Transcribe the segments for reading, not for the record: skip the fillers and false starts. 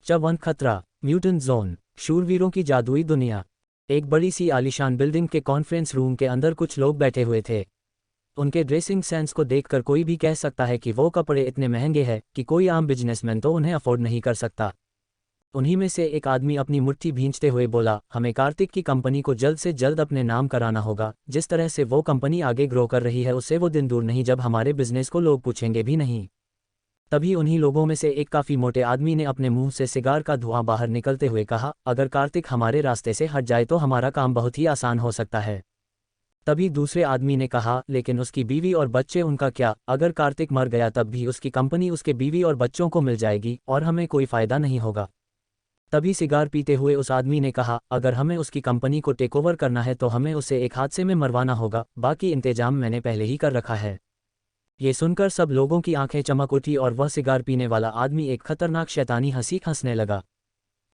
च1 खतरा, mutant zone, शूरवीरों की जादुई दुनिया। एक बड़ी सी आलीशान बिल्डिंग के कॉन्फ्रेंस रूम के अंदर कुछ लोग बैठे हुए थे। उनके ड्रेसिंग सेंस को देखकर कोई भी कह सकता है कि वो कपड़े इतने महंगे हैं कि कोई आम बिजनेसमैन तो उन्हें अफोर्ड नहीं कर सकता। उन्हीं में से एक आदमी अपनी मुट्ठी भींचते हुए बोला, हमें कार्तिक की कंपनी को जल्द से जल्द अपने नाम कराना होगा। जिस तरह से वो कंपनी आगे ग्रो कर रही है उससे वो दिन दूर नहीं जब हमारे बिजनेस को लोग पूछेंगे भी नहीं। तभी उन्हीं लोगों में से एक काफ़ी मोटे आदमी ने अपने मुंह से सिगार का धुआं बाहर निकलते हुए कहा, अगर कार्तिक हमारे रास्ते से हट जाए तो हमारा काम बहुत ही आसान हो सकता है। तभी दूसरे आदमी ने कहा, लेकिन उसकी बीवी और बच्चे उनका क्या? अगर कार्तिक मर गया तब भी उसकी कंपनी उसके बीवी और बच्चों को मिल जाएगी और हमें कोई फ़ायदा नहीं होगा। तभी सिगार पीते हुए उस आदमी ने कहा, अगर हमें उसकी कंपनी को टेक ओवर करना है तो हमें उसे एक हादसे में मरवाना होगा, बाकी इंतजाम मैंने पहले ही कर रखा है। ये सुनकर सब लोगों की आंखें चमक उठी और वह सिगार पीने वाला आदमी एक खतरनाक शैतानी हंसी हंसने लगा।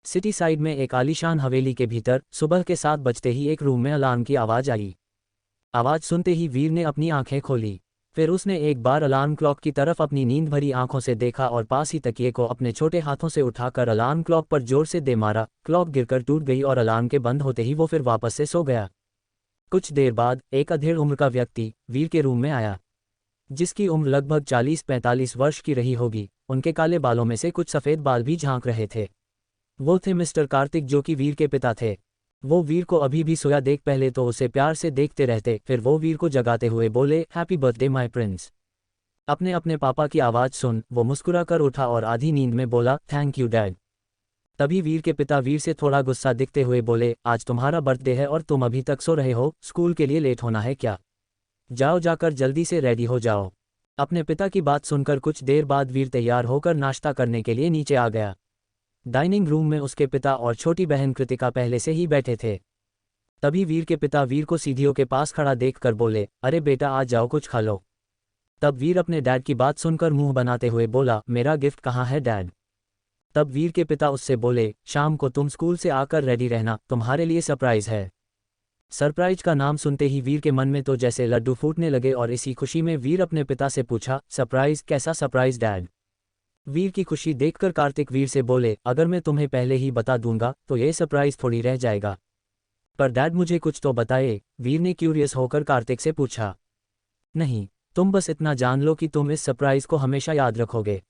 सिटी साइड में एक आलीशान हवेली के भीतर सुबह के 7 बजते ही एक रूम में अलार्म की आवाज़ आई। आवाज़ सुनते ही वीर ने अपनी आंखें खोली। फिर उसने एक बार अलार्म क्लॉक की तरफ अपनी नींद भरी आंखों से देखा और पास ही तकिए को अपने छोटे हाथों से उठाकर अलार्म क्लॉक पर जोर से दे मारा। क्लॉक गिरकर टूट गई और अलार्म के बंद होते ही वो फिर वापस से सो गया। कुछ देर बाद एक अधेड़ उम्र का व्यक्ति वीर के रूम में आया, जिसकी उम्र लगभग 40-45 वर्ष की रही होगी। उनके काले बालों में से कुछ सफ़ेद बाल भी झांक रहे थे। वो थे मिस्टर कार्तिक, जो कि वीर के पिता थे। वो वीर को अभी भी सोया देख पहले तो उसे प्यार से देखते रहते, फिर वो वीर को जगाते हुए बोले, हैप्पी बर्थडे माय प्रिंस। अपने अपने पापा की आवाज़ सुन वो मुस्कुरा कर उठा और आधी नींद में बोला, थैंक यू डैड। तभी वीर के पिता वीर से थोड़ा गुस्सा दिखते हुए बोले, आज तुम्हारा बर्थडे है और तुम अभी तक सो रहे हो, स्कूल के लिए लेट होना है क्या? जाओ जाकर जल्दी से रेडी हो जाओ। अपने पिता की बात सुनकर कुछ देर बाद वीर तैयार होकर नाश्ता करने के लिए नीचे आ गया। डाइनिंग रूम में उसके पिता और छोटी बहन कृतिका पहले से ही बैठे थे। तभी वीर के पिता वीर को सीढ़ियों के पास खड़ा देखकर बोले, अरे बेटा आ जाओ कुछ खा लो। तब वीर अपने डैड की बात सुनकर मुंह बनाते हुए बोला, मेरा गिफ्ट कहाँ है डैड? तब वीर के पिता उससे बोले, शाम को तुम स्कूल से आकर रेडी रहना, तुम्हारे लिए सरप्राइज है। सरप्राइज का नाम सुनते ही वीर के मन में तो जैसे लड्डू फूटने लगे और इसी खुशी में वीर अपने पिता से पूछा, सरप्राइज? कैसा सरप्राइज डैड? वीर की खुशी देखकर कार्तिक वीर से बोले, अगर मैं तुम्हें पहले ही बता दूंगा तो ये सरप्राइज थोड़ी रह जाएगा। पर डैड मुझे कुछ तो बताए, वीर ने क्यूरियस होकर कार्तिक से पूछा। नहीं, तुम बस इतना जान लो कि तुम इस सरप्राइज को हमेशा याद रखोगे,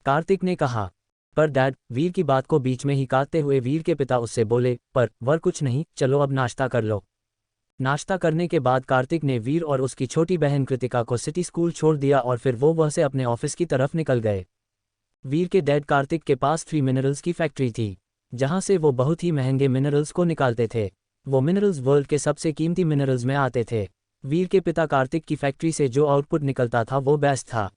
कार्तिक ने कहा। पर डैड, वीर की बात को बीच में ही काटते हुए वीर के पिता उससे बोले, पर वर कुछ नहीं, चलो अब नाश्ता कर लो। नाश्ता करने के बाद कार्तिक ने वीर और उसकी छोटी बहन कृतिका को सिटी स्कूल छोड़ दिया और फिर वो वह से अपने ऑफिस की तरफ निकल गए। वीर के डैड कार्तिक के पास 3 मिनरल्स की फैक्ट्री थी, जहां से वो बहुत ही महंगे मिनरल्स को निकालते थे। वो मिनरल्स वर्ल्ड के सबसे कीमती मिनरल्स में आते थे। वीर के पिता कार्तिक की फैक्ट्री से जो आउटपुट निकलता था वो बेस्ट था।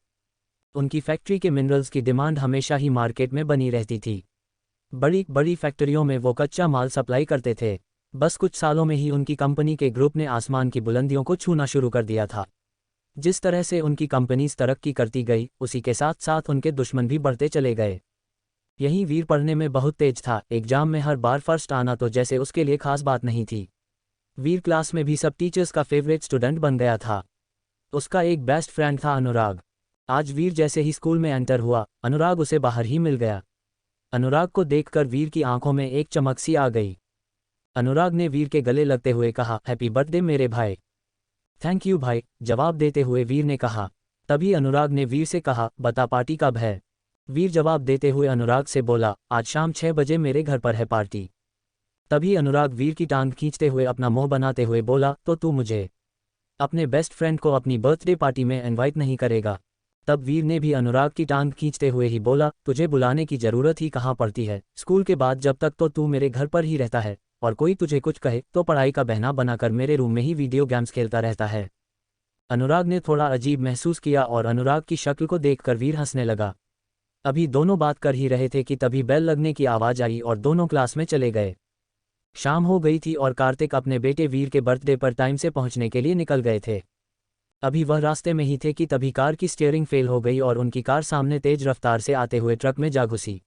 उनकी फैक्ट्री के मिनरल्स की डिमांड हमेशा ही मार्केट में बनी रहती थी। बड़ी बड़ी फैक्ट्रियों में वो कच्चा माल सप्लाई करते थे। बस कुछ सालों में ही उनकी कंपनी के ग्रुप ने आसमान की बुलंदियों को छूना शुरू कर दिया था। जिस तरह से उनकी कंपनीज तरक्की करती गई, उसी के साथ साथ उनके दुश्मन भी बढ़ते चले गए। यहीं वीर पढ़ने में बहुत तेज था। एग्जाम में हर बार फर्स्ट आना तो जैसे उसके लिए खास बात नहीं थी। वीर क्लास में भी सब टीचर्स का फेवरेट स्टूडेंट बन गया था। उसका एक बेस्ट फ्रेंड था अनुराग। आज वीर जैसे ही स्कूल में एंटर हुआ, अनुराग उसे बाहर ही मिल गया। अनुराग को देखकर वीर की आंखों में एक चमक सी आ गई। अनुराग ने वीर के गले लगते हुए कहा, हैप्पी बर्थडे मेरे भाई। थैंक यू भाई, जवाब देते हुए वीर ने कहा। तभी अनुराग ने वीर से कहा, बता पार्टी कब है? वीर जवाब देते हुए अनुराग से बोला, आज शाम 6 बजे मेरे घर पर है पार्टी। तभी अनुराग वीर की टांग खींचते हुए अपना मुंह बनाते हुए बोला, तो तू मुझे अपने बेस्ट फ्रेंड को अपनी बर्थडे पार्टी में इनवाइट नहीं करेगा? तब वीर ने भी अनुराग की टांग खींचते हुए ही बोला, तुझे बुलाने की जरूरत ही कहाँ पड़ती है, स्कूल के बाद जब तक तो तू मेरे घर पर ही रहता है और कोई तुझे कुछ कहे तो पढ़ाई का बहाना बनाकर मेरे रूम में ही वीडियो गेम्स खेलता रहता है। अनुराग ने थोड़ा अजीब महसूस किया और अनुराग की शक्ल को देखकर वीर हंसने लगा। अभी दोनों बात कर ही रहे थे कि तभी बेल लगने की आवाज़ आई और दोनों क्लास में चले गए। शाम हो गई थी और कार्तिक अपने बेटे वीर के बर्थडे पर टाइम से पहुंचने के लिए निकल गए थे। अभी वह रास्ते में ही थे कि तभी कार की स्टीयरिंग फेल हो गई और उनकी कार सामने तेज रफ्तार से आते हुए ट्रक में जा घुसी।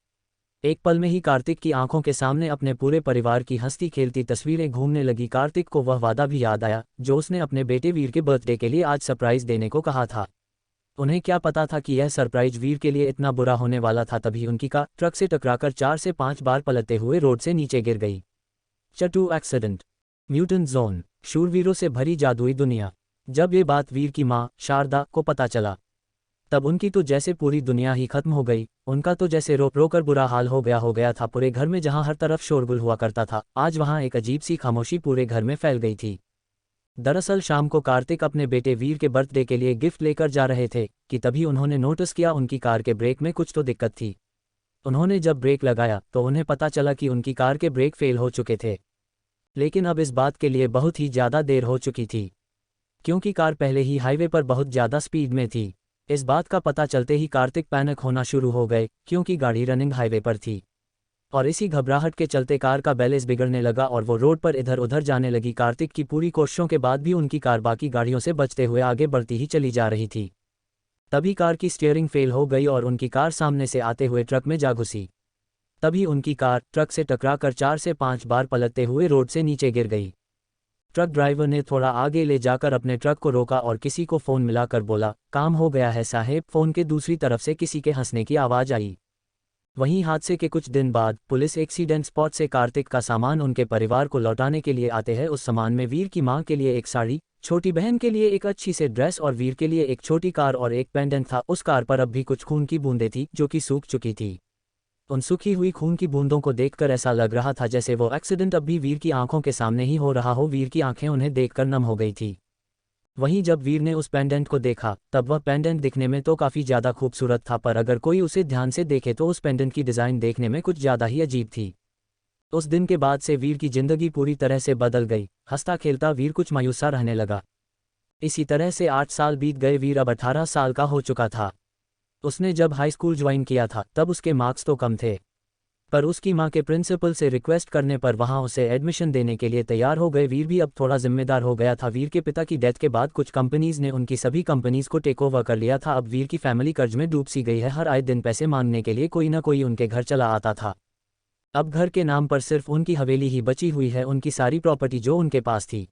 एक पल में ही कार्तिक की आंखों के सामने अपने पूरे परिवार की हंसती खेलती तस्वीरें घूमने लगी। कार्तिक को वह वादा भी याद आया जो उसने अपने बेटे वीर के बर्थडे के लिए आज सरप्राइज देने को कहा था। उन्हें क्या पता था कि यह सरप्राइज वीर के लिए इतना बुरा होने वाला था। तभी उनकी कार ट्रक से टकराकर 4 से 5 बार पलटते हुए रोड से नीचे गिर गई। चटू एक्सीडेंट। म्यूटेंट जोन, शूरवीरों से भरी जादुई दुनिया। जब ये बात वीर की माँ शारदा को पता चला, तब उनकी तो जैसे पूरी दुनिया ही खत्म हो गई। उनका तो जैसे रो रो कर बुरा हाल हो गया था। पूरे घर में जहां हर तरफ शोरगुल हुआ करता था, आज वहां एक अजीब सी खामोशी पूरे घर में फैल गई थी। दरअसल शाम को कार्तिक अपने बेटे वीर के बर्थडे के लिए गिफ्ट लेकर जा रहे थे कि तभी उन्होंने नोटिस किया उनकी कार के ब्रेक में कुछ तो दिक्कत थी। उन्होंने जब ब्रेक लगाया तो उन्हें पता चला कि उनकी कार के ब्रेक फेल हो चुके थे। लेकिन अब इस बात के लिए बहुत ही ज़्यादा देर हो चुकी थी, क्योंकि कार पहले ही हाईवे पर बहुत ज़्यादा स्पीड में थी। इस बात का पता चलते ही कार्तिक पैनिक होना शुरू हो गए, क्योंकि गाड़ी रनिंग हाईवे पर थी और इसी घबराहट के चलते कार का बैलेंस बिगड़ने लगा और वो रोड पर इधर उधर जाने लगी। कार्तिक की पूरी कोशिशों के बाद भी उनकी कार बाकी गाड़ियों से बचते हुए आगे बढ़ती ही चली जा रही थी। तभी कार की स्टीयरिंग फेल हो गई और उनकी कार सामने से आते हुए ट्रक में जा घुसी। तभी उनकी कार ट्रक से टकराकर 4 से 5 बार पलटते हुए रोड से नीचे गिर गई। ट्रक ड्राइवर ने थोड़ा आगे ले जाकर अपने ट्रक को रोका और किसी को फ़ोन मिलाकर बोला, काम हो गया है साहेब। फ़ोन के दूसरी तरफ से किसी के हंसने की आवाज़ आई। वहीं हादसे के कुछ दिन बाद पुलिस एक्सीडेंट स्पॉट से कार्तिक का सामान उनके परिवार को लौटाने के लिए आते हैं। उस सामान में वीर की मां के लिए एक साड़ी, छोटी बहन के लिए एक अच्छी से ड्रेस और वीर के लिए एक छोटी कार और एक पेंडेंट था। उस कार पर अब भी कुछ खून की बूंदें थी जो कि सूख चुकी थी। उन सूखी हुई खून की बूंदों को देखकर ऐसा लग रहा था जैसे वो एक्सीडेंट अब भी वीर की आंखों के सामने ही हो रहा हो। वीर की आंखें उन्हें देखकर नम हो गई थी। वहीं जब वीर ने उस पेंडेंट को देखा तब वह पेंडेंट दिखने में तो काफ़ी ज़्यादा खूबसूरत था, पर अगर कोई उसे ध्यान से देखे तो उस पेंडेंट की डिज़ाइन देखने में कुछ ज़्यादा ही अजीब थी। उस दिन के बाद से वीर की जिंदगी पूरी तरह से बदल गई। हंसता खेलता वीर कुछ मायूस सा रहने लगा। इसी तरह से 8 साल बीत गए। वीर अब 18 साल का हो चुका था। उसने जब हाई स्कूल ज्वाइन किया था तब उसके मार्क्स तो कम थे, पर उसकी मां के प्रिंसिपल से रिक्वेस्ट करने पर वहां उसे एडमिशन देने के लिए तैयार हो गए। वीर भी अब थोड़ा जिम्मेदार हो गया था। वीर के पिता की डेथ के बाद कुछ कंपनीज ने उनकी सभी कंपनीज को टेक ओवर कर लिया था। अब वीर की फैमिली कर्ज में डूब सी गई है। हर आए दिन पैसे मांगने के लिए कोई ना कोई उनके घर चला आता था। अब घर के नाम पर सिर्फ उनकी हवेली ही बची हुई है। उनकी सारी प्रॉपर्टी जो उनके पास थी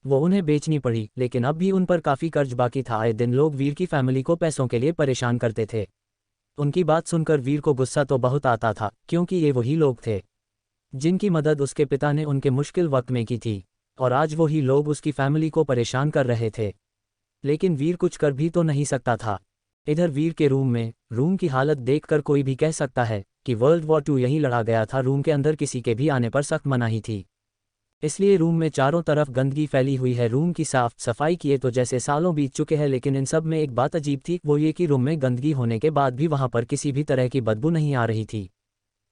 वो उन्हें बेचनी पड़ी, लेकिन अब भी उन पर काफ़ी कर्ज बाकी था। आए दिन लोग वीर की फैमिली को पैसों के लिए परेशान करते थे। उनकी बात सुनकर वीर को गुस्सा तो बहुत आता था, क्योंकि ये वही लोग थे जिनकी मदद उसके पिता ने उनके मुश्किल वक्त में की थी और आज वही लोग उसकी फैमिली को परेशान कर रहे थे। लेकिन वीर कुछ कर भी तो नहीं सकता था। इधर वीर के रूम की हालत देखकर कोई भी कह सकता है कि वर्ल्ड वॉर 2 यहीं लड़ा गया था। रूम के अंदर किसी के भी आने पर सख्त मनाही थी, इसलिए रूम में चारों तरफ गंदगी फैली हुई है। रूम की साफ सफाई किए तो जैसे सालों बीत चुके हैं, लेकिन इन सब में एक बात अजीब थी, वो ये कि रूम में गंदगी होने के बाद भी वहां पर किसी भी तरह की बदबू नहीं आ रही थी।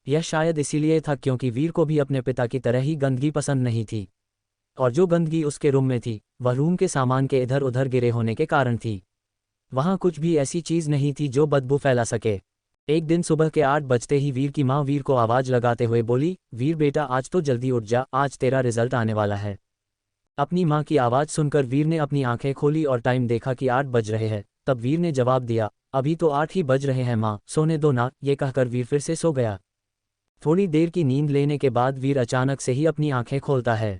यह शायद इसीलिए था क्योंकि वीर को भी अपने पिता की तरह ही गंदगी पसंद नहीं थी, और जो गंदगी उसके रूम में थी वह रूम के सामान के इधर उधर गिरे होने के कारण थी। वहाँ कुछ भी ऐसी चीज़ नहीं थी जो बदबू फैला सके। एक दिन सुबह के 8 बजते ही वीर की माँ वीर को आवाज़ लगाते हुए बोली, वीर बेटा आज तो जल्दी उठ जा, आज तेरा रिजल्ट आने वाला है। अपनी माँ की आवाज़ सुनकर वीर ने अपनी आंखें खोली और टाइम देखा कि 8 बज रहे हैं। तब वीर ने जवाब दिया, अभी तो 8 ही बज रहे हैं माँ, सोने दो ना। ये कहकर वीर फिर से सो गया। थोड़ी देर की नींद लेने के बाद वीर अचानक से ही अपनी आंखें खोलता है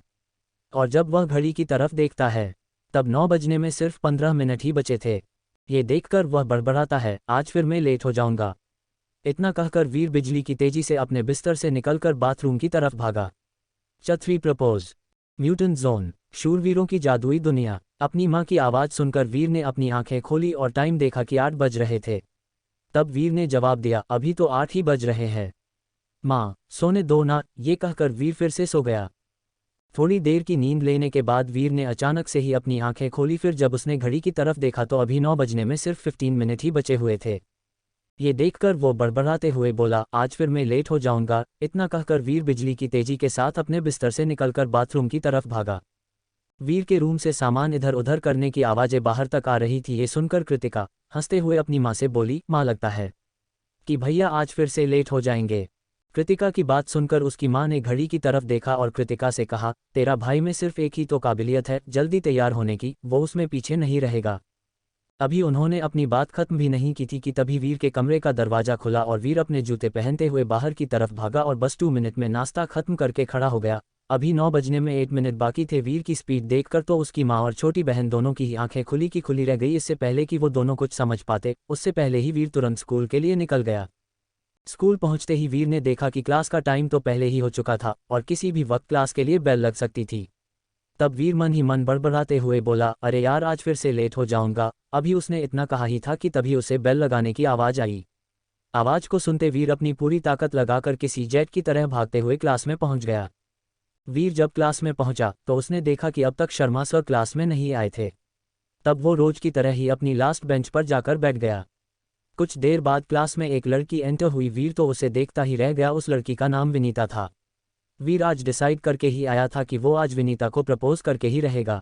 और जब वह घड़ी की तरफ देखता है तब 9 बजने में सिर्फ 15 मिनट ही बचे थे। ये देखकर वह बड़बड़ाता है, आज फिर मैं लेट हो जाऊंगा। इतना कहकर वीर बिजली की तेजी से अपने बिस्तर से निकलकर बाथरूम की तरफ भागा। चौथी प्रपोज। म्यूटेंट जोन, शूरवीरों की जादुई दुनिया। अपनी माँ की आवाज़ सुनकर वीर ने अपनी आंखें खोली और टाइम देखा कि 8 बज रहे थे। तब वीर ने जवाब दिया, अभी तो 8 ही बज रहे हैं माँ, सोने दो ना। ये कहकर वीर फिर से सो गया। थोड़ी देर की नींद लेने के बाद वीर ने अचानक से ही अपनी आंखें खोली। फिर जब उसने घड़ी की तरफ देखा तो अभी 9 बजने में सिर्फ 15 मिनट ही बचे हुए थे। ये देखकर वो बड़बड़ाते हुए बोला, आज फिर मैं लेट हो जाऊंगा। इतना कहकर वीर बिजली की तेजी के साथ अपने बिस्तर से निकलकर बाथरूम की तरफ भागा। वीर के रूम से सामान इधर उधर करने की आवाज़ें बाहर तक आ रही थी। ये सुनकर कृतिका हंसते हुए अपनी माँ से बोली, माँ लगता है कि भैया आज फिर से लेट हो जाएंगे। कृतिका की बात सुनकर उसकी माँ ने घड़ी की तरफ देखा और कृतिका से कहा, तेरा भाई में सिर्फ एक ही तो काबिलियत है जल्दी तैयार होने की, वो उसमें पीछे नहीं रहेगा। अभी उन्होंने अपनी बात खत्म भी नहीं की थी कि तभी वीर के कमरे का दरवाज़ा खुला और वीर अपने जूते पहनते हुए बाहर की तरफ भागा और बस 2 मिनट में नाश्ता खत्म करके खड़ा हो गया। अभी 9 बजने में 8 मिनट बाकी थे। वीर की स्पीड देखकर तो उसकी माँ और छोटी बहन दोनों की ही आंखें खुली की खुली रह गई। इससे पहले कि वो दोनों कुछ समझ पाते, उससे पहले ही वीर तुरंत स्कूल के लिए निकल गया। स्कूल पहुंचते ही वीर ने देखा कि क्लास का टाइम तो पहले ही हो चुका था और किसी भी वक्त क्लास के लिए बेल लग सकती थी। तब वीर मन ही मन बड़बड़ाते हुए बोला, अरे यार, आज फिर से लेट हो जाऊंगा। अभी उसने इतना कहा ही था कि तभी उसे बेल लगाने की आवाज़ आई। आवाज़ को सुनते वीर अपनी पूरी ताकत लगाकर किसी जेट की तरह भागते हुए क्लास में पहुंच गया। वीर जब क्लास में पहुंचा तो उसने देखा कि अब तक शर्मा सर क्लास में नहीं आए थे। तब वो रोज की तरह ही अपनी लास्ट बेंच पर जाकर बैठ गया। कुछ देर बाद क्लास में एक लड़की एंटर हुई। वीर तो उसे देखता ही रह गया। उस लड़की का नाम विनीता था। वीर आज डिसाइड करके ही आया था कि वो आज विनीता को प्रपोज करके ही रहेगा।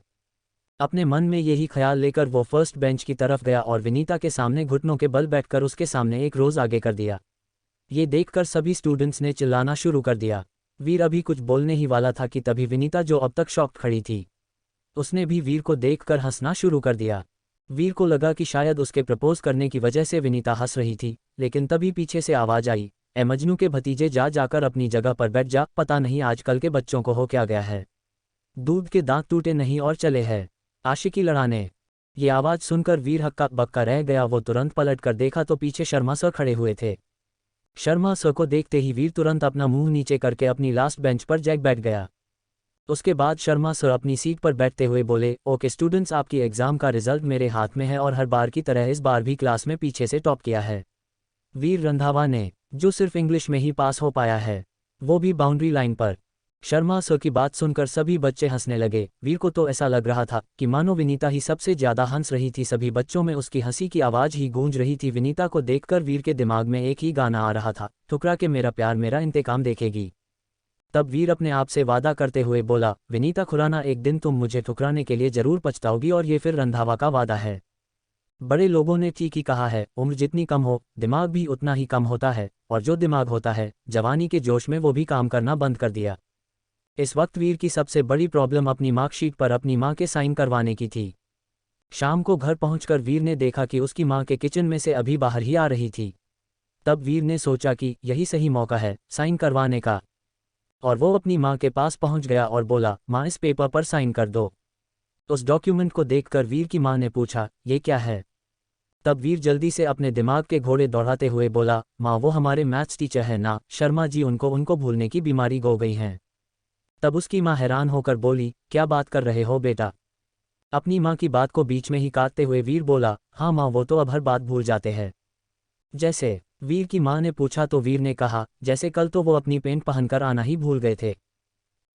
अपने मन में यही ख्याल लेकर वो फर्स्ट बेंच की तरफ गया और विनीता के सामने घुटनों के बल बैठकर उसके सामने एक रोज़ आगे कर दिया। ये देखकर सभी स्टूडेंट्स ने चिल्लाना शुरू कर दिया। वीर अभी कुछ बोलने ही वाला था कि तभी विनीता, जो अब तक शॉक्ड खड़ी थी, उसने भी वीर को देखकर हंसना शुरू कर दिया। वीर को लगा कि शायद उसके प्रपोज करने की वजह से विनीता हंस रही थी, लेकिन तभी पीछे से आवाज़ आई, ए मजनू के भतीजे, जा जाकर अपनी जगह पर बैठ जा। पता नहीं आजकल के बच्चों को हो क्या गया है, दूध के दांत टूटे नहीं और चले हैं आशिकी लड़ाने। ये आवाज़ सुनकर वीर हक्का बक्का रह गया। वो तुरंत पलट कर देखा तो पीछे शर्मा सर खड़े हुए थे। शर्मा सर को देखते ही वीर तुरंत अपना मुंह नीचे करके अपनी लास्ट बेंच पर जैक बैठ गया। उसके बाद शर्मा सर अपनी सीट पर बैठते हुए बोले, ओके स्टूडेंट्स, आपकी एग्ज़ाम का रिजल्ट मेरे हाथ में है और हर बार की तरह इस बार भी क्लास में पीछे से टॉप किया है वीर रंधावा ने, जो सिर्फ इंग्लिश में ही पास हो पाया है, वो भी बाउंड्री लाइन पर। शर्मा सर की बात सुनकर सभी बच्चे हंसने लगे। वीर को तो ऐसा लग रहा था कि मानो विनीता ही सबसे ज़्यादा हंस रही थी। सभी बच्चों में उसकी हंसी की आवाज़ ही गूंज रही थी। विनीता को देखकर वीर के दिमाग में एक ही गाना आ रहा था, ठुकरा के मेरा प्यार मेरा इंतकाम देखेगी। तब वीर अपने आप से वादा करते हुए बोला, विनीता खुराना, एक दिन तुम मुझे ठुकराने के लिए जरूर पछताओगी और ये फिर रंधावा का वादा है। बड़े लोगों ने ठीक ही कहा है, उम्र जितनी कम हो दिमाग भी उतना ही कम होता है, और जो दिमाग होता है जवानी के जोश में वो भी काम करना बंद कर दिया। इस वक्त वीर की सबसे बड़ी प्रॉब्लम अपनी मार्कशीट पर अपनी माँ के साइन करवाने की थी। शाम को घर पहुंचकर वीर ने देखा कि उसकी माँ के किचन में से अभी बाहर ही आ रही थी। तब वीर ने सोचा कि यही सही मौका है साइन करवाने का, और वो अपनी माँ के पास पहुंच गया और बोला, माँ इस पेपर पर साइन कर दो। उस डॉक्यूमेंट को देखकर वीर की माँ ने पूछा, ये क्या है? तब वीर जल्दी से अपने दिमाग के घोड़े दौड़ाते हुए बोला, माँ वो हमारे मैथ्स टीचर है ना, शर्मा जी, उनको भूलने की बीमारी हो गई है। तब उसकी माँ हैरान होकर बोली, क्या बात कर रहे हो बेटा? अपनी माँ की बात को बीच में ही काटते हुए वीर बोला, हाँ माँ, वो तो अब हर बात भूल जाते हैं। जैसे? वीर की माँ ने पूछा तो वीर ने कहा, जैसे कल तो वो अपनी पेंट पहनकर आना ही भूल गए थे।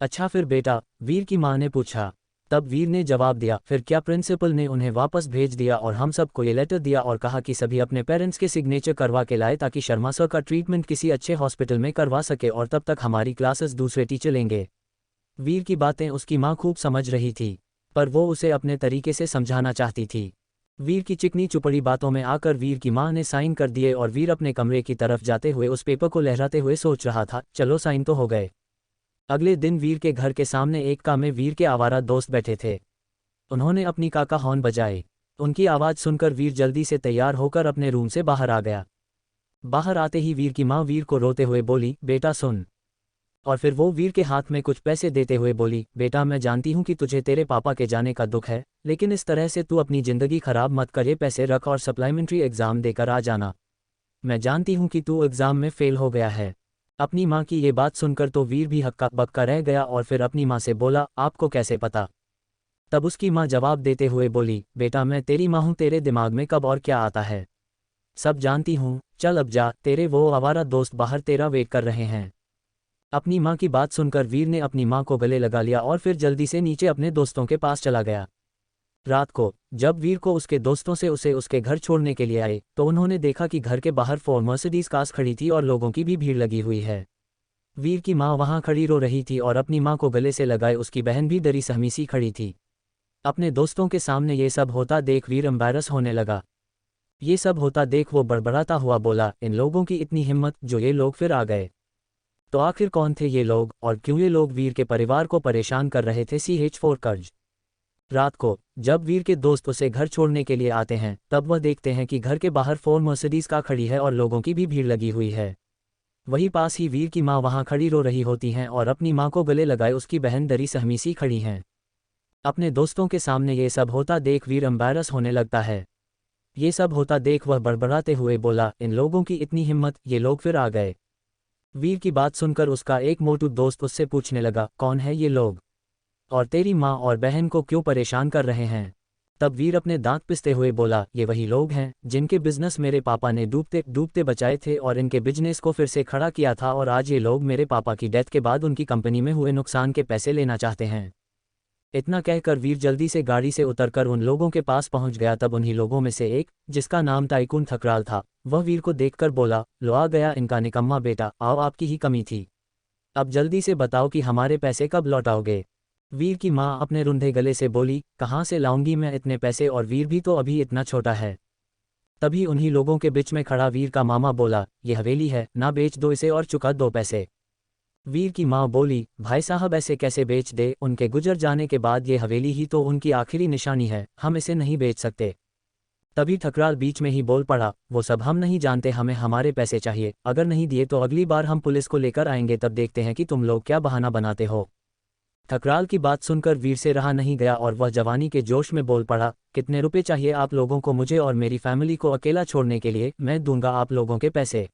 अच्छा फिर बेटा? वीर की माँ ने पूछा। तब वीर ने जवाब दिया, फिर क्या प्रिंसिपल ने उन्हें वापस भेज दिया और हम सबको ये लेटर दिया और कहा कि सभी अपने पेरेंट्स के सिग्नेचर करवा के लाए ताकि शर्मा सर का ट्रीटमेंट किसी अच्छे हॉस्पिटल में करवा सके और तब तक हमारी क्लासेस दूसरे टीचर लेंगे। वीर की बातें उसकी माँ खूब समझ रही थी, पर वो उसे अपने तरीके से समझाना चाहती थी। वीर की चिकनी चुपड़ी बातों में आकर वीर की माँ ने साइन कर दिए और वीर अपने कमरे की तरफ जाते हुए उस पेपर को लहराते हुए सोच रहा था, चलो साइन तो हो गए। अगले दिन वीर के घर के सामने एक कार में वीर के आवारा दोस्त बैठे थे। उन्होंने अपनी कार का हॉर्न बजाए। उनकी आवाज़ सुनकर वीर जल्दी से तैयार होकर अपने रूम से बाहर आ गया। बाहर आते ही वीर की माँ वीर को रोते हुए बोली, बेटा सुन। और फिर वो वीर के हाथ में कुछ पैसे देते हुए बोली, बेटा मैं जानती हूँ कि तुझे तेरे पापा के जाने का दुख है, लेकिन इस तरह से तू अपनी ज़िंदगी खराब मत कर। ये पैसे रख और सप्लीमेंट्री एग्ज़ाम देकर आ जाना। मैं जानती हूँ कि तू एग्ज़ाम में फ़ेल हो गया है। अपनी माँ की ये बात सुनकर तो वीर भी हक्का बक्का रह गया और फिर अपनी माँ से बोला, आपको कैसे पता? तब उसकी माँ जवाब देते हुए बोली, बेटा मैं तेरी माँ हूँ, तेरे दिमाग में कब और क्या आता है सब जानती हूँ। चल अब जा, तेरे वो आवारा दोस्त बाहर तेरा वेट कर रहे हैं। अपनी माँ की बात सुनकर वीर ने अपनी माँ को गले लगा लिया और फिर जल्दी से नीचे अपने दोस्तों के पास चला गया। रात को जब वीर को उसके दोस्तों से उसे उसके घर छोड़ने के लिए आए तो उन्होंने देखा कि घर के बाहर 4 मर्सिडीज कार्स खड़ी थी और लोगों की भी भीड़ लगी हुई है। वीर की माँ वहाँ खड़ी रो रही थी और अपनी माँ को गले से लगाए उसकी बहन भी डरी सहमी सी खड़ी थी। अपने दोस्तों के सामने ये सब होता देख वीर एम्बैरस होने लगा। ये सब होता देख वो बड़बड़ाता हुआ बोला, इन लोगों की इतनी हिम्मत, जो ये लोग फिर आ गए। तो आखिर कौन थे ये लोग और क्यों ये लोग वीर के परिवार को परेशान कर रहे थे? CH4 कर्ज। रात को जब वीर के दोस्त उसे घर छोड़ने के लिए आते हैं तब वह देखते हैं कि घर के बाहर 4 मर्सिडीज कार खड़ी है और लोगों की भी भीड़ लगी हुई है। वहीं पास ही वीर की माँ वहाँ खड़ी रो रही होती हैं और अपनी माँ को गले लगाए उसकी बहन दरी सहमी सी खड़ी हैं। अपने दोस्तों के सामने ये सब होता देख वीर एम्बैरस होने लगता है। ये सब होता देख वह बड़बड़ाते हुए बोला, इन लोगों की इतनी हिम्मत, ये लोग फिर आ गए। वीर की बात सुनकर उसका एक मोटू दोस्त उससे पूछने लगा, कौन है ये लोग और तेरी माँ और बहन को क्यों परेशान कर रहे हैं। तब वीर अपने दांत पिसते हुए बोला, ये वही लोग हैं जिनके बिजनेस मेरे पापा ने डूबते डूबते बचाए थे और इनके बिजनेस को फिर से खड़ा किया था, और आज ये लोग मेरे पापा की डेथ के बाद उनकी कंपनी में हुए नुकसान के पैसे लेना चाहते हैं। इतना कहकर वीर जल्दी से गाड़ी से उतरकर उन लोगों के पास पहुंच गया। तब उन्हीं लोगों में से एक, जिसका नाम टाइकून ठकराल था, वह वीर को देखकर बोला, लो आ गया इनका निकम्मा बेटा, आओ आपकी ही कमी थी। अब जल्दी से बताओ कि हमारे पैसे कब लौटाओगे। वीर की माँ अपने रुंधे गले से बोली, कहाँ से लाऊंगी मैं इतने पैसे, और वीर भी तो अभी इतना छोटा है। तभी उन्हीं लोगों के बीच में खड़ा वीर का मामा बोला, ये हवेली है ना, बेच दो इसे और चुका दो पैसे। वीर की माँ बोली, भाई साहब ऐसे कैसे बेच दे, उनके गुजर जाने के बाद ये हवेली ही तो उनकी आखिरी निशानी है, हम इसे नहीं बेच सकते। तभी ठकराल बीच में ही बोल पड़ा, वो सब हम नहीं जानते, हमें हमारे पैसे चाहिए, अगर नहीं दिए तो अगली बार हम पुलिस को लेकर आएंगे, तब देखते हैं कि तुम लोग क्या बहाना बनाते हो। ठकराल की बात सुनकर वीर से रहा नहीं गया और वह जवानी के जोश में बोल पड़ा, कितने रुपए चाहिए आप लोगों को मुझे और मेरी फैमिली को अकेला छोड़ने के लिए, मैं दूंगा आप लोगों के पैसे।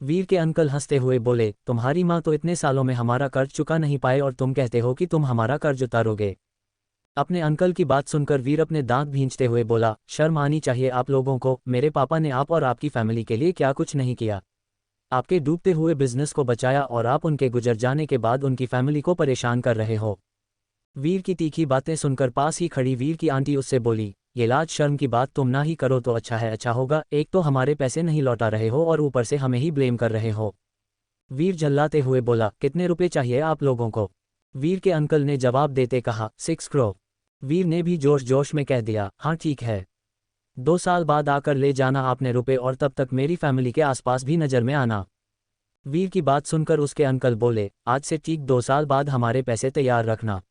वीर के अंकल हंसते हुए बोले, तुम्हारी माँ तो इतने सालों में हमारा कर्ज चुका नहीं पाए और तुम कहते हो कि तुम हमारा कर्ज उतारोगे। अपने अंकल की बात सुनकर वीर अपने दांत भींचते हुए बोला, शर्म आनी चाहिए आप लोगों को, मेरे पापा ने आप और आपकी फैमिली के लिए क्या कुछ नहीं किया। आपके डूबते हुए बिजनेस को बचाया और आप उनके गुजर जाने के बाद उनकी फैमिली को परेशान कर रहे हो। वीर की तीखी बातें सुनकर पास ही खड़ी वीर की आंटी उससे बोली, ये लाज शर्म की बात तुम ना ही करो तो अच्छा है, अच्छा होगा, एक तो हमारे पैसे नहीं लौटा रहे हो और ऊपर से हमें ही ब्लेम कर रहे हो। वीर झल्लाते हुए बोला, कितने रुपए चाहिए आप लोगों को। वीर के अंकल ने जवाब देते कहा, 6 करोड़। वीर ने भी जोश जोश में कह दिया, हाँ ठीक है, 2 साल बाद आकर ले जाना आपने रुपए, और तब तक मेरी फैमिली के आसपास भी नज़र में आना। वीर की बात सुनकर उसके अंकल बोले, आज से ठीक 2 साल बाद हमारे पैसे तैयार रखना,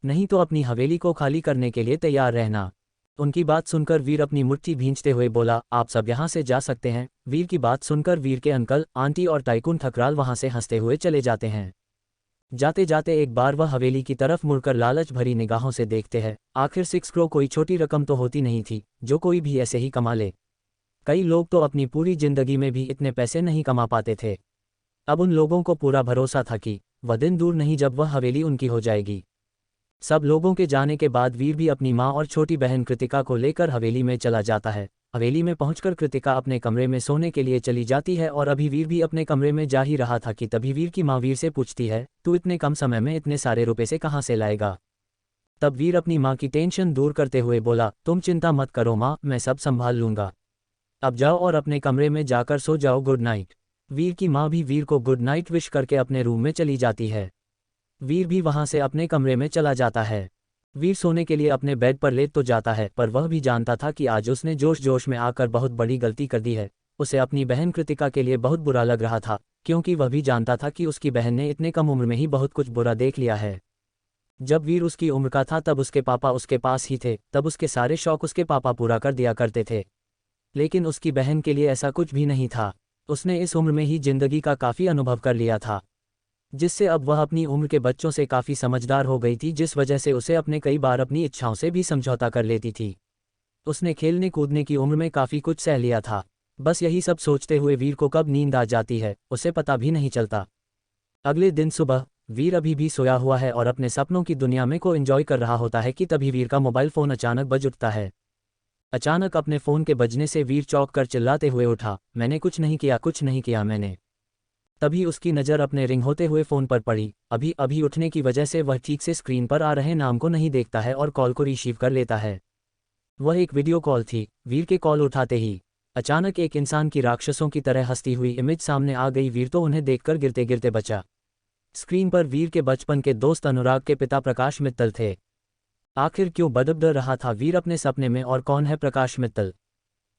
नहीं तो अपनी हवेली को खाली करने के लिए तैयार रहना। उनकी बात सुनकर वीर अपनी मुट्ठी भींचते हुए बोला, आप सब यहाँ से जा सकते हैं। वीर की बात सुनकर वीर के अंकल, आंटी और टाइकून ठकराल वहाँ से हंसते हुए चले जाते हैं। जाते जाते एक बार वह हवेली की तरफ मुड़कर लालच भरी निगाहों से देखते हैं। आखिर 6 करोड़ कोई छोटी रकम तो होती नहीं थी जो कोई भी ऐसे ही कमा ले। कई लोग तो अपनी पूरी जिंदगी में भी इतने पैसे नहीं कमा पाते थे। अब उन लोगों को पूरा भरोसा था कि वह दिन दूर नहीं जब वह हवेली उनकी हो जाएगी। सब लोगों के जाने के बाद वीर भी अपनी माँ और छोटी बहन कृतिका को लेकर हवेली में चला जाता है। हवेली में पहुंचकर कृतिका अपने कमरे में सोने के लिए चली जाती है और अभी वीर भी अपने कमरे में जा ही रहा था कि तभी वीर की माँ वीर से पूछती है, तू इतने कम समय में इतने सारे रुपए से कहाँ से लाएगा। तब वीर अपनी माँ की टेंशन दूर करते हुए बोला, तुम चिंता मत करो माँ, मैं सब संभाल लूंगा। अब जाओ और अपने कमरे में जाकर सो जाओ, गुड नाइट। वीर की माँ भी वीर को गुड नाइट विश करके अपने रूम में चली जाती है। वीर भी वहां से अपने कमरे में चला जाता है। वीर सोने के लिए अपने बेड पर लेट तो जाता है, पर वह भी जानता था कि आज उसने जोश जोश में आकर बहुत बड़ी गलती कर दी है। उसे अपनी बहन कृतिका के लिए बहुत बुरा लग रहा था, क्योंकि वह भी जानता था कि उसकी बहन ने इतने कम उम्र में ही बहुत कुछ बुरा देख लिया है। जब वीर उसकी उम्र का था तब उसके पापा उसके पास ही थे, तब उसके सारे शौक उसके पापा पूरा कर दिया करते थे। लेकिन उसकी बहन के लिए ऐसा कुछ भी नहीं था। उसने इस उम्र में ही जिंदगी का काफ़ी अनुभव कर लिया था, जिससे अब वह अपनी उम्र के बच्चों से काफ़ी समझदार हो गई थी, जिस वजह से उसे अपने कई बार अपनी इच्छाओं से भी समझौता कर लेती थी। उसने खेलने कूदने की उम्र में काफ़ी कुछ सह लिया था। बस यही सब सोचते हुए वीर को कब नींद आ जाती है उसे पता भी नहीं चलता। अगले दिन सुबह वीर अभी भी सोया हुआ है और अपने सपनों की दुनिया में को एंजॉय कर रहा होता है कि तभी वीर का मोबाइल फ़ोन अचानक बज उठता है। अचानक अपने फ़ोन के बजने से वीर चौंक कर चिल्लाते हुए उठा, मैंने कुछ नहीं किया, कुछ नहीं किया मैंने। तभी उसकी नज़र अपने रिंग होते हुए फ़ोन पर पड़ी। अभी अभी उठने की वजह से वह ठीक से स्क्रीन पर आ रहे नाम को नहीं देखता है और कॉल को रिसीव कर लेता है। वह एक वीडियो कॉल थी। वीर के कॉल उठाते ही अचानक एक इंसान की राक्षसों की तरह हंसती हुई इमेज सामने आ गई। वीर तो उन्हें देखकर गिरते गिरते बचा। स्क्रीन पर वीर के बचपन के दोस्त अनुराग के पिता प्रकाश मित्तल थे। आखिर क्यों बदब रहा था वीर अपने सपने में, और कौन है प्रकाश मित्तल।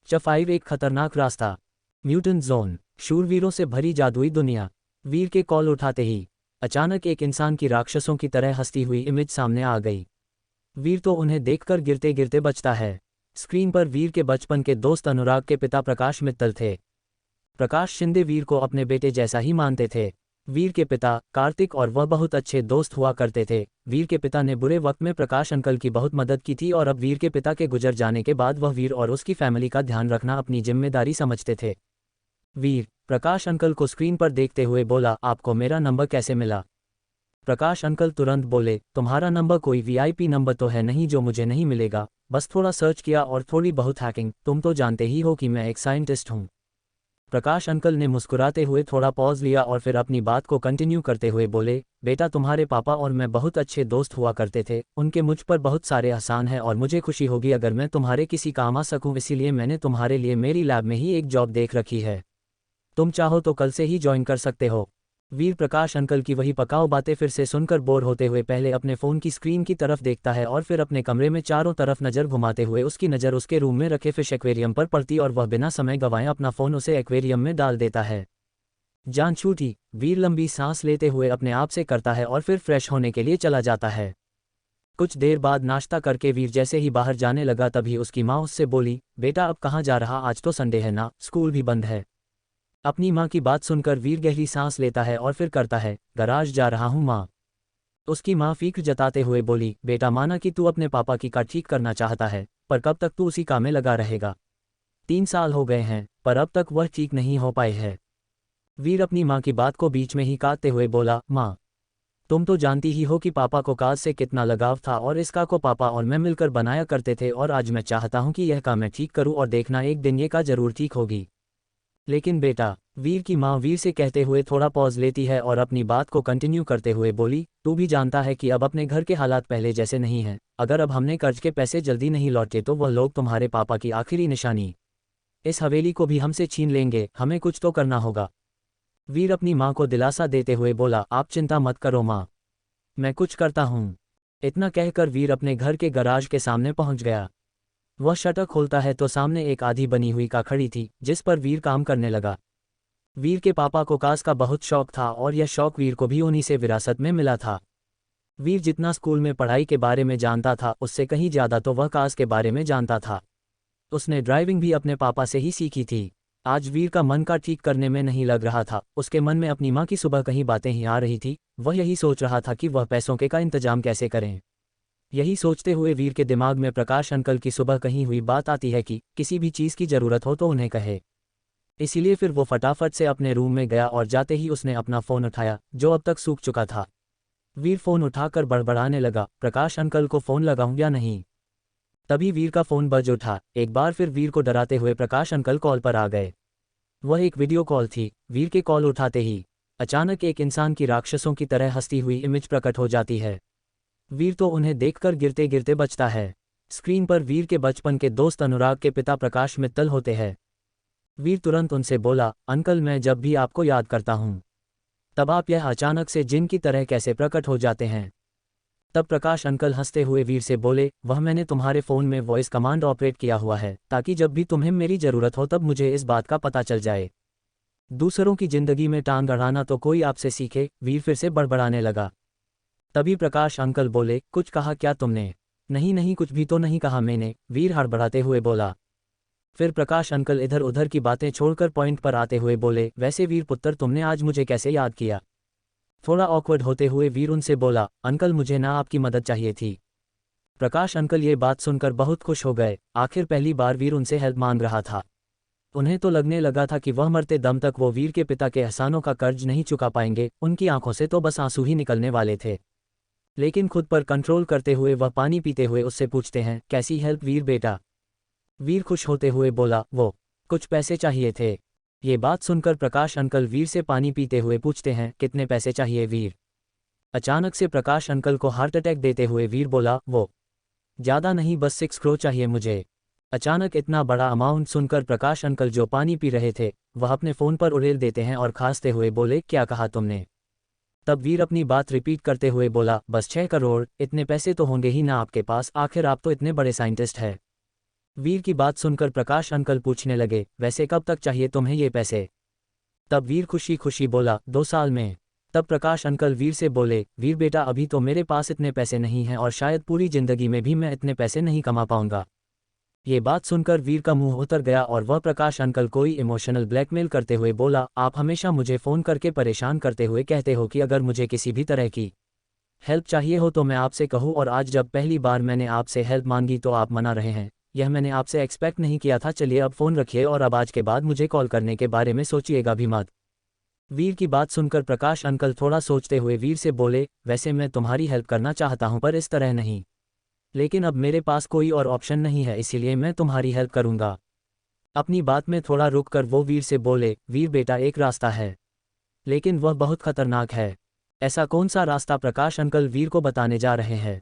च5 एक खतरनाक रास्ता। म्यूटेंट जोन, शूरवीरों से भरी जादुई दुनिया। वीर के कॉल उठाते ही अचानक एक इंसान की राक्षसों की तरह हंसती हुई इमेज सामने आ गई। वीर तो उन्हें देखकर गिरते गिरते बचता है। स्क्रीन पर वीर के बचपन के दोस्त अनुराग के पिता प्रकाश मित्तल थे। प्रकाश शिंदे वीर को अपने बेटे जैसा ही मानते थे। वीर के पिता कार्तिक और वह बहुत अच्छे दोस्त हुआ करते थे। वीर के पिता ने बुरे वक्त में प्रकाश अंकल की बहुत मदद की थी और अब वीर के पिता के गुजर जाने के बाद वह वीर और उसकी फैमिली का ध्यान रखना अपनी जिम्मेदारी समझते थे। वीर प्रकाश अंकल को स्क्रीन पर देखते हुए बोला, आपको मेरा नंबर कैसे मिला? प्रकाश अंकल तुरंत बोले, तुम्हारा नंबर कोई वीआईपी नंबर तो है नहीं जो मुझे नहीं मिलेगा, बस थोड़ा सर्च किया और थोड़ी बहुत हैकिंग, तुम तो जानते ही हो कि मैं एक साइंटिस्ट हूँ। प्रकाश अंकल ने मुस्कुराते हुए थोड़ा पॉज लिया और फिर अपनी बात को कंटिन्यू करते हुए बोले, बेटा तुम्हारे पापा और मैं बहुत अच्छे दोस्त हुआ करते थे, उनके मुझ पर बहुत सारे एहसान हैं और मुझे खुशी होगी अगर मैं तुम्हारे किसी काम आ सकूं, इसीलिए मैंने तुम्हारे लिए मेरी लैब में ही एक जॉब देख रखी है। तुम चाहो तो कल से ही ज्वाइन कर सकते हो। वीर प्रकाश अंकल की वही पकाऊ बातें फिर से सुनकर बोर होते हुए पहले अपने फ़ोन की स्क्रीन की तरफ देखता है और फिर अपने कमरे में चारों तरफ नज़र घुमाते हुए उसकी नज़र उसके रूम में रखे फिश एक्वेरियम पर पड़ती और वह बिना समय गंवाए अपना फ़ोन उसे एक्वेरियम में डाल देता है। जान छूटी, वीर लंबी सांस लेते हुए अपने आप से करता है और फिर फ्रेश होने के लिए चला जाता है। कुछ देर बाद नाश्ता करके वीर जैसे ही बाहर जाने लगा तभी उसकी माँ उससे बोली, बेटा अब कहाँ जा रहा, आज तो संडे है ना, स्कूल भी बंद है। अपनी माँ की बात सुनकर वीर गहरी सांस लेता है और फिर करता है, गराज जा रहा हूँ माँ। उसकी माँ फिक्र जताते हुए बोली, बेटा माना कि तू अपने पापा की कार ठीक करना चाहता है, पर कब तक तू उसी काम में लगा रहेगा? 3 साल हो गए हैं पर अब तक वह ठीक नहीं हो पाए है। वीर अपनी माँ की बात को बीच में ही काटते हुए बोला, माँ तुम तो जानती ही हो कि पापा को कार से कितना लगाव था और इस कार को पापा और मैं मिलकर बनाया करते थे और आज मैं चाहता हूँ कि यह कार मैं ठीक करूँ और देखना एक दिन ये कार जरूर ठीक होगी। लेकिन बेटा, वीर की माँ वीर से कहते हुए थोड़ा पॉज लेती है और अपनी बात को कंटिन्यू करते हुए बोली, तू भी जानता है कि अब अपने घर के हालात पहले जैसे नहीं हैं, अगर अब हमने कर्ज के पैसे जल्दी नहीं लौटे तो वह लोग तुम्हारे पापा की आखिरी निशानी, इस हवेली को भी हमसे छीन लेंगे, हमें कुछ तो करना होगा। वीर अपनी माँ को दिलासा देते हुए बोला, आप चिंता मत करो माँ, मैं कुछ करता हूँ। इतना कहकर वीर अपने घर के गराज के सामने पहुँच गया। वह शटर खोलता है तो सामने एक आधी बनी हुई कार खड़ी थी जिस पर वीर काम करने लगा। वीर के पापा को कार्स का बहुत शौक था और यह शौक वीर को भी उन्हीं से विरासत में मिला था। वीर जितना स्कूल में पढ़ाई के बारे में जानता था उससे कहीं ज़्यादा तो वह कार्स के बारे में जानता था। उसने ड्राइविंग भी अपने पापा से ही सीखी थी। आज वीर का मन कार ठीक करने में नहीं लग रहा था, उसके मन में अपनी माँ की सुबह कहीं बातें ही आ रही थी। वह यही सोच रहा था कि वह पैसों के का इंतजाम कैसे करें। यही सोचते हुए वीर के दिमाग में प्रकाश अंकल की सुबह कहीं हुई बात आती है कि किसी भी चीज़ की ज़रूरत हो तो उन्हें कहे। इसीलिए फिर वो फटाफट से अपने रूम में गया और जाते ही उसने अपना फ़ोन उठाया जो अब तक सूख चुका था। वीर फ़ोन उठाकर बड़बड़ाने लगा, प्रकाश अंकल को फ़ोन लगाऊं या नहीं? तभी वीर का फ़ोन बज उठा। एक बार फिर वीर को डराते हुए प्रकाश अंकल कॉल पर आ गए। वह एक वीडियो कॉल थी। वीर के कॉल उठाते ही अचानक एक इंसान की राक्षसों की तरह हंसती हुई इमेज प्रकट हो जाती है। वीर तो उन्हें देखकर गिरते गिरते बचता है। स्क्रीन पर वीर के बचपन के दोस्त अनुराग के पिता प्रकाश मित्तल होते हैं। वीर तुरंत उनसे बोला, अंकल मैं जब भी आपको याद करता हूँ तब आप यह अचानक से जिन की तरह कैसे प्रकट हो जाते हैं? तब प्रकाश अंकल हंसते हुए वीर से बोले, वह मैंने तुम्हारे फ़ोन में वॉइस कमांड ऑपरेट किया हुआ है ताकि जब भी तुम्हें मेरी ज़रूरत हो तब मुझे इस बात का पता चल जाए। दूसरों की जिंदगी में टांग अड़ाना तो कोई आपसे सीखे। वीर फिर से बड़बड़ाने लगा। तभी प्रकाश अंकल बोले, कुछ कहा क्या तुमने? नहीं नहीं कुछ भी तो नहीं कहा मैंने, वीर हड़बड़ाते हुए बोला। फिर प्रकाश अंकल इधर उधर की बातें छोड़कर पॉइंट पर आते हुए बोले, वैसे वीर पुत्र तुमने आज मुझे कैसे याद किया? थोड़ा ऑकवर्ड होते हुए वीर उनसे बोला, अंकल मुझे ना आपकी मदद चाहिए थी। प्रकाश अंकल ये बात सुनकर बहुत खुश हो गए। आखिर पहली बार वीर उनसे हेल्प मांग रहा था। उन्हें तो लगने लगा था कि वह मरते दम तक वो वीर के पिता के एहसानों का कर्ज नहीं चुका पाएंगे। उनकी आंखों से तो बस आंसू ही निकलने वाले थे। लेकिन खुद पर कंट्रोल करते हुए वह पानी पीते हुए उससे पूछते हैं, कैसी हेल्प वीर बेटा? वीर खुश होते हुए बोला, वो कुछ पैसे चाहिए थे। ये बात सुनकर प्रकाश अंकल वीर से पानी पीते हुए पूछते हैं, कितने पैसे चाहिए वीर? अचानक से प्रकाश अंकल को हार्ट अटैक देते हुए वीर बोला, वो ज़्यादा नहीं बस 6 करोड़ चाहिए मुझे। अचानक इतना बड़ा अमाउंट सुनकर प्रकाश अंकल जो पानी पी रहे थे वह अपने फ़ोन पर उड़ेल देते हैं और खांसते हुए बोले, क्या कहा तुमने? तब वीर अपनी बात रिपीट करते हुए बोला, बस 6 करोड़, इतने पैसे तो होंगे ही ना आपके पास, आखिर आप तो इतने बड़े साइंटिस्ट हैं। वीर की बात सुनकर प्रकाश अंकल पूछने लगे, वैसे कब तक चाहिए तुम्हें ये पैसे? तब वीर खुशी खुशी बोला, 2 साल में। तब प्रकाश अंकल वीर से बोले, वीर बेटा अभी तो मेरे पास इतने पैसे नहीं हैं और शायद पूरी ज़िंदगी में भी मैं इतने पैसे नहीं कमा पाऊंगा। ये बात सुनकर वीर का मुंह उतर गया और वह प्रकाश अंकल कोई इमोशनल ब्लैकमेल करते हुए बोला, आप हमेशा मुझे फ़ोन करके परेशान करते हुए कहते हो कि अगर मुझे किसी भी तरह की हेल्प चाहिए हो तो मैं आपसे कहूँ, और आज जब पहली बार मैंने आपसे हेल्प मांगी तो आप मना रहे हैं। यह मैंने आपसे एक्सपेक्ट नहीं किया था। चलिए अब फ़ोन रखिए और अब आज के बाद मुझे कॉल करने के बारे में सोचिएगा भी मत। वीर की बात सुनकर प्रकाश अंकल थोड़ा सोचते हुए वीर से बोले, वैसे मैं तुम्हारी हेल्प करना चाहता हूँ पर इस तरह नहीं। लेकिन अब मेरे पास कोई और ऑप्शन नहीं है, इसीलिए मैं तुम्हारी हेल्प करूँगा। अपनी बात में थोड़ा रुक कर वो वीर से बोले, वीर बेटा एक रास्ता है, लेकिन वह बहुत खतरनाक है। ऐसा कौन सा रास्ता? प्रकाश अंकल वीर को बताने जा रहे हैं।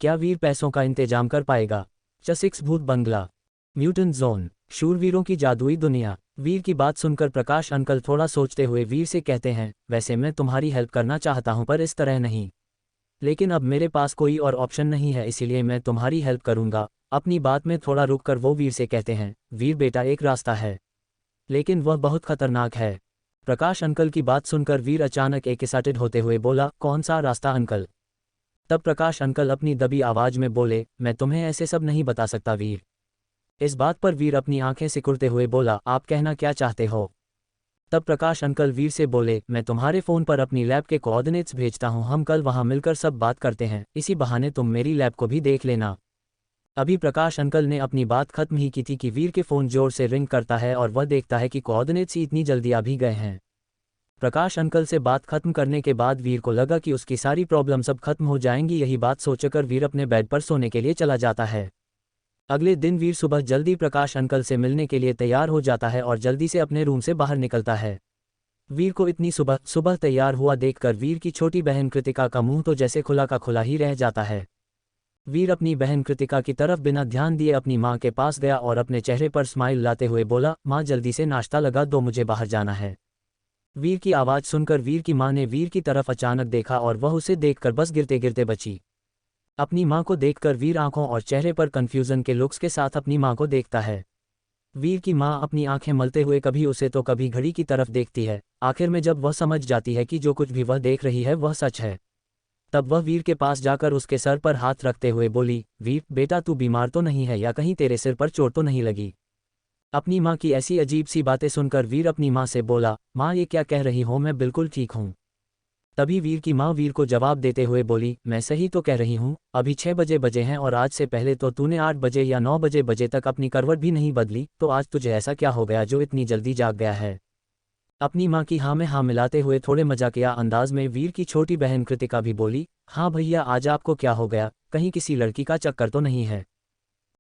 क्या वीर पैसों का इंतजाम कर पाएगा? च6 भूत बंगला, म्यूटेंट जोन, शूरवीरों की जादुई दुनिया। वीर की बात सुनकर प्रकाश अंकल थोड़ा सोचते हुए वीर से कहते हैं, वैसे मैं तुम्हारी हेल्प करना चाहता हूं पर इस तरह नहीं। लेकिन अब मेरे पास कोई और ऑप्शन नहीं है, इसीलिए मैं तुम्हारी हेल्प करूंगा। अपनी बात में थोड़ा रुक कर वो वीर से कहते हैं, वीर बेटा एक रास्ता है, लेकिन वह बहुत खतरनाक है। प्रकाश अंकल की बात सुनकर वीर अचानक एक्साइटेड होते हुए बोला, कौन सा रास्ता अंकल? तब प्रकाश अंकल अपनी दबी आवाज में बोले, मैं तुम्हें ऐसे सब नहीं बता सकता वीर। इस बात पर वीर अपनी आंखें सिकुड़ते हुए बोला, आप कहना क्या चाहते हो? तब प्रकाश अंकल वीर से बोले, मैं तुम्हारे फ़ोन पर अपनी लैब के कोऑर्डिनेट्स भेजता हूँ, हम कल वहाँ मिलकर सब बात करते हैं, इसी बहाने तुम मेरी लैब को भी देख लेना। अभी प्रकाश अंकल ने अपनी बात खत्म ही की थी कि वीर के फ़ोन जोर से रिंग करता है और वह देखता है कि कोऑर्डिनेट्स ही इतनी जल्दी आ भी गए हैं। प्रकाश अंकल से बात खत्म करने के बाद वीर को लगा कि उसकी सारी प्रॉब्लम सब खत्म हो जाएंगी। यही बात सोचकर वीर अपने बेड पर सोने के लिए चला जाता है। अगले दिन वीर सुबह जल्दी प्रकाश अंकल से मिलने के लिए तैयार हो जाता है और जल्दी से अपने रूम से बाहर निकलता है। वीर को इतनी सुबह सुबह तैयार हुआ देखकर वीर की छोटी बहन कृतिका का मुंह तो जैसे खुला का खुला ही रह जाता है। वीर अपनी बहन कृतिका की तरफ बिना ध्यान दिए अपनी माँ के पास गया और अपने चेहरे पर स्माइल लाते हुए बोला, माँ जल्दी से नाश्ता लगा दो, मुझे बाहर जाना है। वीर की आवाज़ सुनकर वीर की माँ ने वीर की तरफ अचानक देखा और वह उसे देखकर बस गिरते गिरते बची। अपनी माँ को देखकर वीर आंखों और चेहरे पर कंफ्यूजन के लुक्स के साथ अपनी माँ को देखता है। वीर की माँ अपनी आंखें मलते हुए कभी उसे तो कभी घड़ी की तरफ देखती है। आखिर में जब वह समझ जाती है कि जो कुछ भी वह देख रही है वह सच है, तब वह वीर के पास जाकर उसके सर पर हाथ रखते हुए बोली, वीर बेटा तू बीमार तो नहीं है या कहीं तेरे सिर पर चोट तो नहीं लगी? अपनी माँ की ऐसी अजीब सी बातें सुनकर वीर अपनी माँ से बोला, माँ ये क्या कह रही हो, मैं बिल्कुल ठीक हूँ। तभी वीर की माँ वीर को जवाब देते हुए बोली, मैं सही तो कह रही हूँ, अभी 6 बजे हैं और आज से पहले तो तूने 8 बजे या 9 बजे तक अपनी करवट भी नहीं बदली, तो आज तुझे ऐसा क्या हो गया जो इतनी जल्दी जाग गया है? अपनी माँ की हाँ में हाँ मिलाते हुए थोड़े मजाकिया अंदाज में वीर की छोटी बहन कृतिका भी बोली, हाँ भैया आज आपको क्या हो गया, कहीं किसी लड़की का चक्कर तो नहीं है?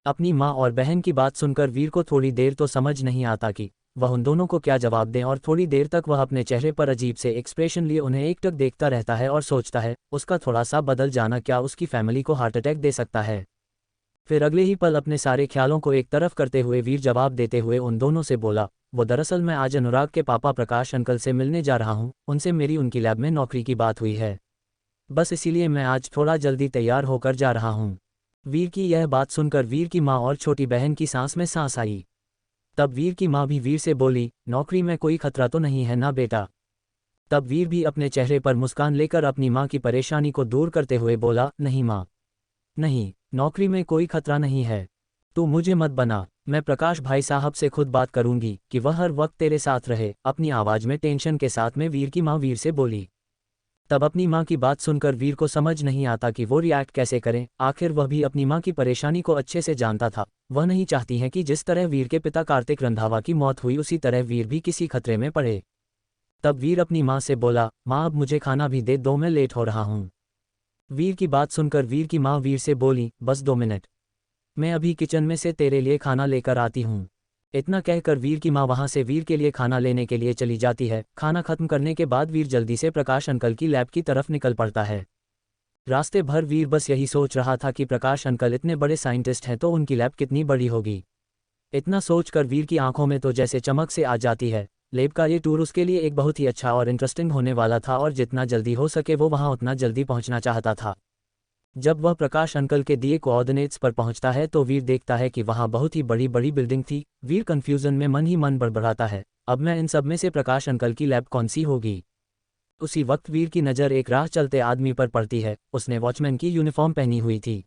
अपनी माँ और बहन की बात सुनकर वीर को थोड़ी देर तो समझ नहीं आता कि वह उन दोनों को क्या जवाब दें, और थोड़ी देर तक वह अपने चेहरे पर अजीब से एक्सप्रेशन लिए उन्हें एकटक देखता रहता है और सोचता है उसका थोड़ा सा बदल जाना क्या उसकी फैमिली को हार्ट अटैक दे सकता है। फिर अगले ही पल अपने सारे ख्यालों को एक तरफ करते हुए वीर जवाब देते हुए उन दोनों से बोला, वो दरअसल मैं आज अनुराग के पापा प्रकाश अंकल से मिलने जा रहा हूँ, उनसे मेरी उनकी लैब में नौकरी की बात हुई है, बस इसीलिए मैं आज थोड़ा जल्दी तैयार होकर जा रहा हूँ। वीर की यह बात सुनकर वीर की माँ और छोटी बहन की सांस में सांस आई। तब वीर की माँ भी वीर से बोली, नौकरी में कोई खतरा तो नहीं है ना बेटा? तब वीर भी अपने चेहरे पर मुस्कान लेकर अपनी माँ की परेशानी को दूर करते हुए बोला, नहीं माँ, नहीं, नौकरी में कोई खतरा नहीं है, तू मुझे मत बना, मैं प्रकाश भाई साहब से खुद बात करूंगी कि वह हर वक्त तेरे साथ रहे। अपनी आवाज़ में टेंशन के साथ में वीर की माँ वीर से बोली। तब अपनी माँ की बात सुनकर वीर को समझ नहीं आता कि वो रिएक्ट कैसे करें। आखिर वह भी अपनी माँ की परेशानी को अच्छे से जानता था। वह नहीं चाहती है कि जिस तरह वीर के पिता कार्तिक रंधावा की मौत हुई उसी तरह वीर भी किसी खतरे में पड़े। तब वीर अपनी माँ से बोला, माँ अब मुझे खाना भी दे दो, मैं लेट हो रहा हूँ। वीर की बात सुनकर वीर की माँ वीर से बोली, बस 2 मिनट, मैं अभी किचन में से तेरे लिए खाना लेकर आती हूँ। इतना कहकर वीर की माँ वहाँ से वीर के लिए खाना लेने के लिए चली जाती है। खाना खत्म करने के बाद वीर जल्दी से प्रकाश अंकल की लैब की तरफ निकल पड़ता है। रास्ते भर वीर बस यही सोच रहा था कि प्रकाश अंकल इतने बड़े साइंटिस्ट हैं तो उनकी लैब कितनी बड़ी होगी। इतना सोचकर वीर की आंखों में तो जैसे चमक से आ जाती है। लैब का ये टूर उसके लिए एक बहुत ही अच्छा और इंटरेस्टिंग होने वाला था और जितना जल्दी हो सके वो वहाँ उतना जल्दी पहुँचना चाहता था। जब वह प्रकाश अंकल के दिए कोऑर्डिनेट्स पर पहुंचता है तो वीर देखता है कि वहां बहुत ही बड़ी बड़ी बिल्डिंग थी। वीर कंफ्यूजन में मन ही मन बड़बड़ाता है, अब मैं इन सब में से प्रकाश अंकल की लैब कौन सी होगी। उसी वक्त वीर की नज़र एक राह चलते आदमी पर पड़ती है। उसने वॉचमैन की यूनिफॉर्म पहनी हुई थी।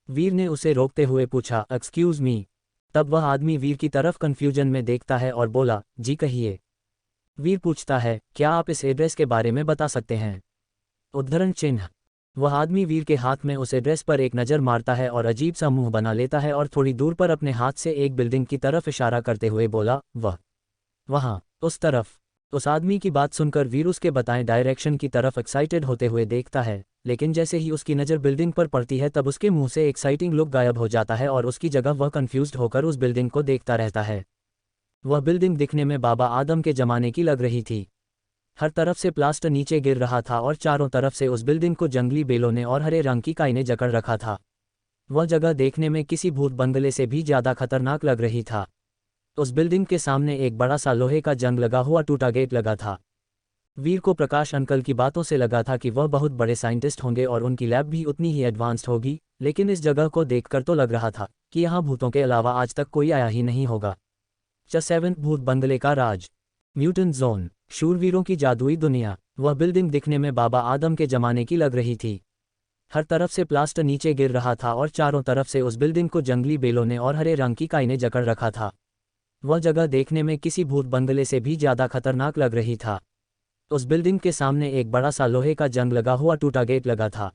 वीर ने उसे रोकते हुए पूछा, एक्सक्यूज़ मी, तब वह आदमी वीर की तरफ कन्फ्यूजन में देखता है और बोला, जी कहिए। वीर पूछता है, क्या आप इस एड्रेस के बारे में बता सकते हैं? उद्धरण चिन्ह। वह आदमी वीर के हाथ में उस एड्रेस पर एक नज़र मारता है और अजीब सा मुंह बना लेता है और थोड़ी दूर पर अपने हाथ से एक बिल्डिंग की तरफ इशारा करते हुए बोला, वहाँ, उस तरफ। उस आदमी की बात सुनकर वीर उसके बताएं डायरेक्शन की तरफ एक्साइटेड होते हुए देखता है, लेकिन जैसे ही उसकी नज़र बिल्डिंग पर पड़ती है तब उसके मुंह से एक्साइटिंग लुक गायब हो जाता है और उसकी जगह वह कंफ्यूज्ड होकर उस बिल्डिंग को देखता रहता है। वह बिल्डिंग दिखने में बाबा आदम के ज़माने की लग रही थी। हर तरफ से प्लास्टर नीचे गिर रहा था और चारों तरफ से उस बिल्डिंग को जंगली बेलों ने और हरे रंग की काई ने जकड़ रखा था। वह जगह देखने में किसी भूत बंगले से भी ज़्यादा खतरनाक लग रही था। उस बिल्डिंग के सामने एक बड़ा सा लोहे का जंग लगा हुआ टूटा गेट लगा था। वीर को प्रकाश अंकल की बातों से लगा था कि वह बहुत बड़े साइंटिस्ट होंगे और उनकी लैब भी उतनी ही एडवांस्ड होगी, लेकिन इस जगह को देखकर तो लग रहा था कि यहाँ भूतों के अलावा आज तक कोई आया ही नहीं होगा। च7 भूत बंगले का राज। म्यूटेंट जोन, शूरवीरों की जादुई दुनिया। वह बिल्डिंग दिखने में बाबा आदम के ज़माने की लग रही थी। हर तरफ से प्लास्टर नीचे गिर रहा था और चारों तरफ से उस बिल्डिंग को जंगली बेलों ने और हरे रंग की काई ने जकड़ रखा था। वह जगह देखने में किसी भूत बंगले से भी ज़्यादा खतरनाक लग रही था। उस बिल्डिंग के सामने एक बड़ा सा लोहे का जंग लगा हुआ टूटा गेट लगा था।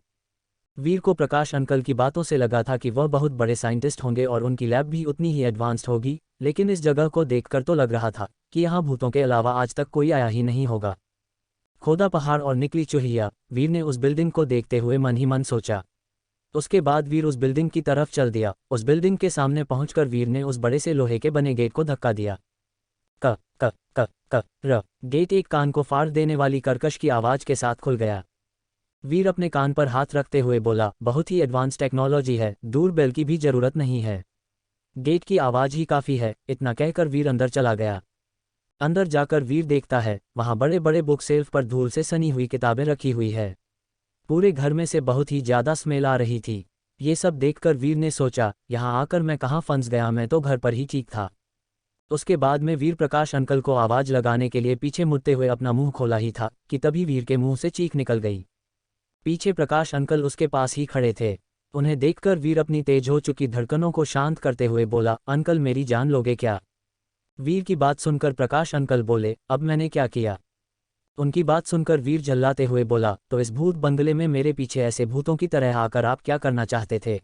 वीर को प्रकाश अंकल की बातों से लगा था कि वह बहुत बड़े साइंटिस्ट होंगे और उनकी लैब भी उतनी ही एडवांस्ड होगी, लेकिन इस जगह को देखकर तो लग रहा था कि यहाँ भूतों के अलावा आज तक कोई आया ही नहीं होगा। खोदा पहाड़ और निकली चूहिया, वीर ने उस बिल्डिंग को देखते हुए मन ही मन सोचा। उसके बाद वीर उस बिल्डिंग की तरफ चल दिया। उस बिल्डिंग के सामने पहुंचकर वीर ने उस बड़े से लोहे के बने गेट को धक्का दिया। क क क क र। गेट एक कान को फाड़ देने वाली कर्कश की आवाज़ के साथ खुल गया। वीर अपने कान पर हाथ रखते हुए बोला, बहुत ही एडवांस टेक्नोलॉजी है, दूर बेल की भी ज़रूरत नहीं है। गेट की आवाज़ ही काफ़ी है। इतना कहकर वीर अंदर चला गया। अंदर जाकर वीर देखता है, वहाँ बड़े बड़े बुक सेल्फ पर धूल से सनी हुई किताबें रखी हुई है। पूरे घर में से बहुत ही ज़्यादा स्मेल आ रही थी। ये सब देखकर वीर ने सोचा, यहाँ आकर मैं कहाँ फंस गया, मैं तो घर पर ही ठीक था। उसके बाद में वीर प्रकाश अंकल को आवाज़ लगाने के लिए पीछे मुड़ते हुए अपना मुंह खोला ही था कि तभी वीर के मुंह से चीख निकल गई। पीछे प्रकाश अंकल उसके पास ही खड़े थे। उन्हें देखकर वीर अपनी तेज हो चुकी धड़कनों को शांत करते हुए बोला, अंकल मेरी जान लोगे क्या? वीर की बात सुनकर प्रकाश अंकल बोले, अब मैंने क्या किया? उनकी बात सुनकर वीर झल्लाते हुए बोला, तो इस भूत बंगले में मेरे पीछे ऐसे भूतों की तरह आकर आप क्या करना चाहते थे?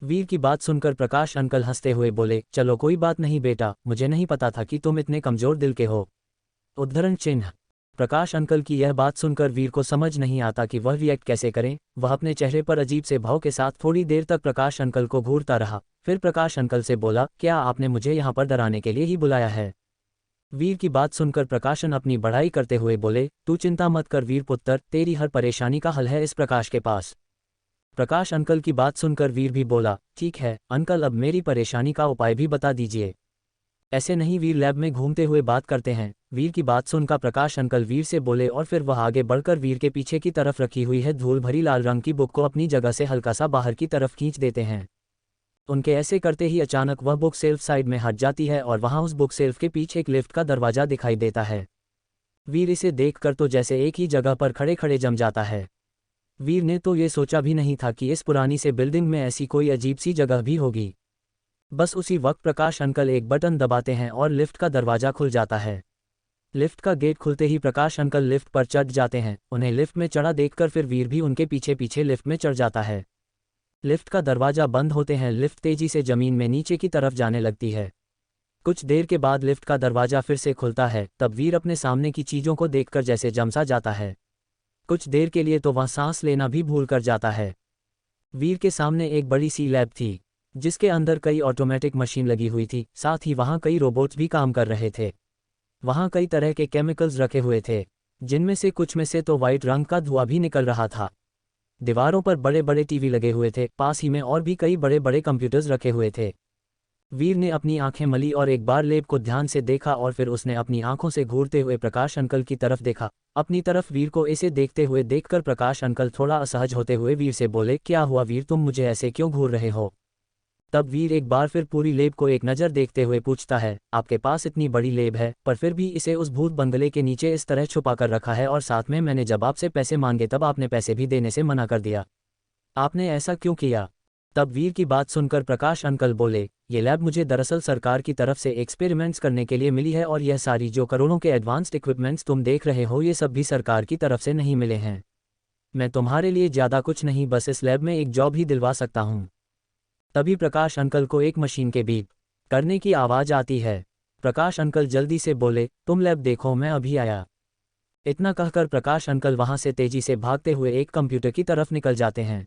वीर की बात सुनकर प्रकाश अंकल हंसते हुए बोले, चलो कोई बात नहीं बेटा, मुझे नहीं पता था कि तुम इतने कमज़ोर दिल के हो। उद्धरण चिन्ह। प्रकाश अंकल की यह बात सुनकर वीर को समझ नहीं आता कि वह रिएक्ट कैसे करे। वह अपने चेहरे पर अजीब से भाव के साथ थोड़ी देर तक प्रकाश अंकल को घूरता रहा, फिर प्रकाश अंकल से बोला, क्या आपने मुझे यहाँ पर डराने के लिए ही बुलाया है? वीर की बात सुनकर प्रकाशन अपनी बढ़ाई करते हुए बोले, तू चिंता मत कर वीर पुत्र, तेरी हर परेशानी का हल है इस प्रकाश के पास। प्रकाश अंकल की बात सुनकर वीर भी बोला, ठीक है अंकल, अब मेरी परेशानी का उपाय भी बता दीजिए। ऐसे नहीं, वीर लैब में घूमते हुए बात करते हैं। वीर की बात सुनकर प्रकाश अंकल वीर से बोले और फिर वह आगे बढ़कर वीर के पीछे की तरफ रखी हुई है धूल भरी लाल रंग की बुक को अपनी जगह से हल्का सा बाहर की तरफ खींच देते हैं। उनके ऐसे करते ही अचानक वह बुक सेल्फ साइड में हट जाती है और वहां उस बुक सेल्फ के पीछे एक लिफ्ट का दरवाजा दिखाई देता है। वीर इसे देखकर तो जैसे एक ही जगह पर खड़े खड़े जम जाता है। वीर ने तो ये सोचा भी नहीं था कि इस पुरानी से बिल्डिंग में ऐसी कोई अजीब सी जगह भी होगी। बस उसी वक्त प्रकाश अंकल एक बटन दबाते हैं और लिफ्ट का दरवाजा खुल जाता है। लिफ्ट का गेट खुलते ही प्रकाश अंकल लिफ्ट पर चढ़ जाते हैं। उन्हें लिफ्ट में चढ़ा देखकर फिर वीर भी उनके पीछे पीछे लिफ्ट में चढ़ जाता है। लिफ्ट का दरवाजा बंद होते हैं। लिफ्ट तेजी से जमीन में नीचे की तरफ जाने लगती है। कुछ देर के बाद लिफ्ट का दरवाजा फिर से खुलता है। तब वीर अपने सामने की चीज़ों को देखकर जैसे जमसा जाता है। कुछ देर के लिए तो वह सांस लेना भी भूल कर जाता है। वीर के सामने एक बड़ी सी लैब थी, जिसके अंदर कई ऑटोमेटिक मशीन लगी हुई थी। साथ ही वहाँ कई रोबोट्स भी काम कर रहे थे। वहाँ कई तरह के केमिकल्स रखे हुए थे, जिनमें से कुछ में से तो वाइट रंग का धुआं भी निकल रहा था। दीवारों पर बड़े बड़े टीवी लगे हुए थे। पास ही में और भी कई बड़े बड़े कंप्यूटर्स रखे हुए थे। वीर ने अपनी आंखें मली और एक बार लैब को ध्यान से देखा और फिर उसने अपनी आंखों से घूरते हुए प्रकाश अंकल की तरफ देखा। अपनी तरफ वीर को ऐसे देखते हुए देखकर प्रकाश अंकल थोड़ा असहज होते हुए वीर से बोले, क्या हुआ वीर, तुम मुझे ऐसे क्यों घूर रहे हो? तब वीर एक बार फिर पूरी लेब को एक नज़र देखते हुए पूछता है, आपके पास इतनी बड़ी लेब है, पर फिर भी इसे उस भूत बंगले के नीचे इस तरह छुपा कर रखा है, और साथ में मैंने जब आपसे पैसे मांगे तब आपने पैसे भी देने से मना कर दिया। आपने ऐसा क्यों किया? तब वीर की बात सुनकर प्रकाश अंकल बोले, ये लैब मुझे दरअसल सरकार की तरफ से एक्सपेरिमेंट्स करने के लिए मिली है और यह सारी जो करोड़ों के एडवांस्ड इक्विपमेंट्स तुम देख रहे हो ये सब भी सरकार की तरफ से नहीं मिले हैं। मैं तुम्हारे लिए ज़्यादा कुछ नहीं, बस इस लैब में एक जॉब ही दिलवा सकता हूँ। तभी प्रकाश अंकल को एक मशीन के बीप करने की आवाज़ आती है। प्रकाश अंकल जल्दी से बोले, तुम लैब देखो, मैं अभी आया। इतना कहकर प्रकाश अंकल वहां से तेजी से भागते हुए एक कंप्यूटर की तरफ निकल जाते हैं।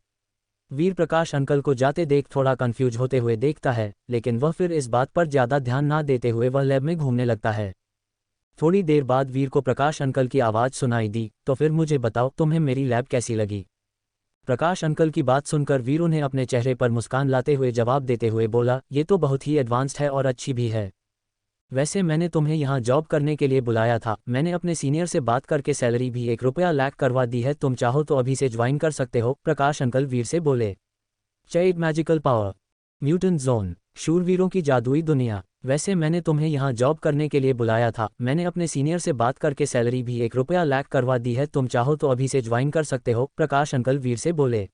वीर प्रकाश अंकल को जाते देख थोड़ा कंफ्यूज होते हुए देखता है, लेकिन वह फिर इस बात पर ज़्यादा ध्यान ना देते हुए वह लैब में घूमने लगता है। थोड़ी देर बाद वीर को प्रकाश अंकल की आवाज़ सुनाई दी, तो फिर मुझे बताओ तुम्हें मेरी लैब कैसी लगी। प्रकाश अंकल की बात सुनकर वीर उन्हें अपने चेहरे पर मुस्कान लाते हुए जवाब देते हुए बोला, ये तो बहुत ही एडवांस्ड है और अच्छी भी है। वैसे मैंने तुम्हें यहाँ जॉब करने के लिए बुलाया था, मैंने अपने सीनियर से बात करके सैलरी भी 1 रुपया लाख करवा दी है, तुम चाहो तो अभी से ज्वाइन कर सकते हो। प्रकाश अंकल वीर से बोले। Chat magical power, mutant zone, शूरवीरों की जादुई दुनिया। वैसे मैंने तुम्हें यहाँ जॉब करने के लिए बुलाया था, मैंने अपने सीनियर से बात करके सैलरी भी 1 रुपया लाख करवा दी है, तुम चाहो तो अभी से ज्वाइन कर सकते हो। प्रकाश अंकल वीर से बोले।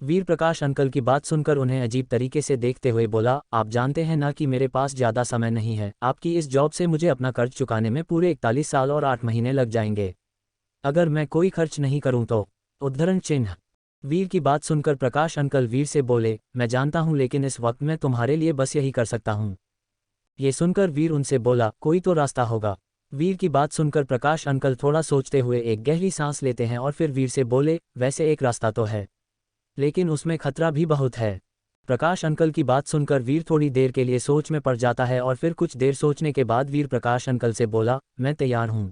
वीर प्रकाश अंकल की बात सुनकर उन्हें अजीब तरीके से देखते हुए बोला, आप जानते हैं ना कि मेरे पास ज़्यादा समय नहीं है, आपकी इस जॉब से मुझे अपना कर्ज चुकाने में पूरे 41 साल और 8 महीने लग जाएंगे। अगर मैं कोई खर्च नहीं करूं तो। उद्धरण चिन्ह। वीर की बात सुनकर प्रकाश अंकल वीर से बोले, मैं जानता हूं, लेकिन इस वक्त मैं तुम्हारे लिए बस यही कर सकता हूं। ये सुनकर वीर उनसे बोला, कोई तो रास्ता होगा। वीर की बात सुनकर प्रकाश अंकल थोड़ा सोचते हुए एक गहरी सांस लेते हैं और फिर वीर से बोले, वैसे एक रास्ता तो है, लेकिन उसमें खतरा भी बहुत है। प्रकाश अंकल की बात सुनकर वीर थोड़ी देर के लिए सोच में पड़ जाता है और फिर कुछ देर सोचने के बाद वीर प्रकाश अंकल से बोला, मैं तैयार हूँ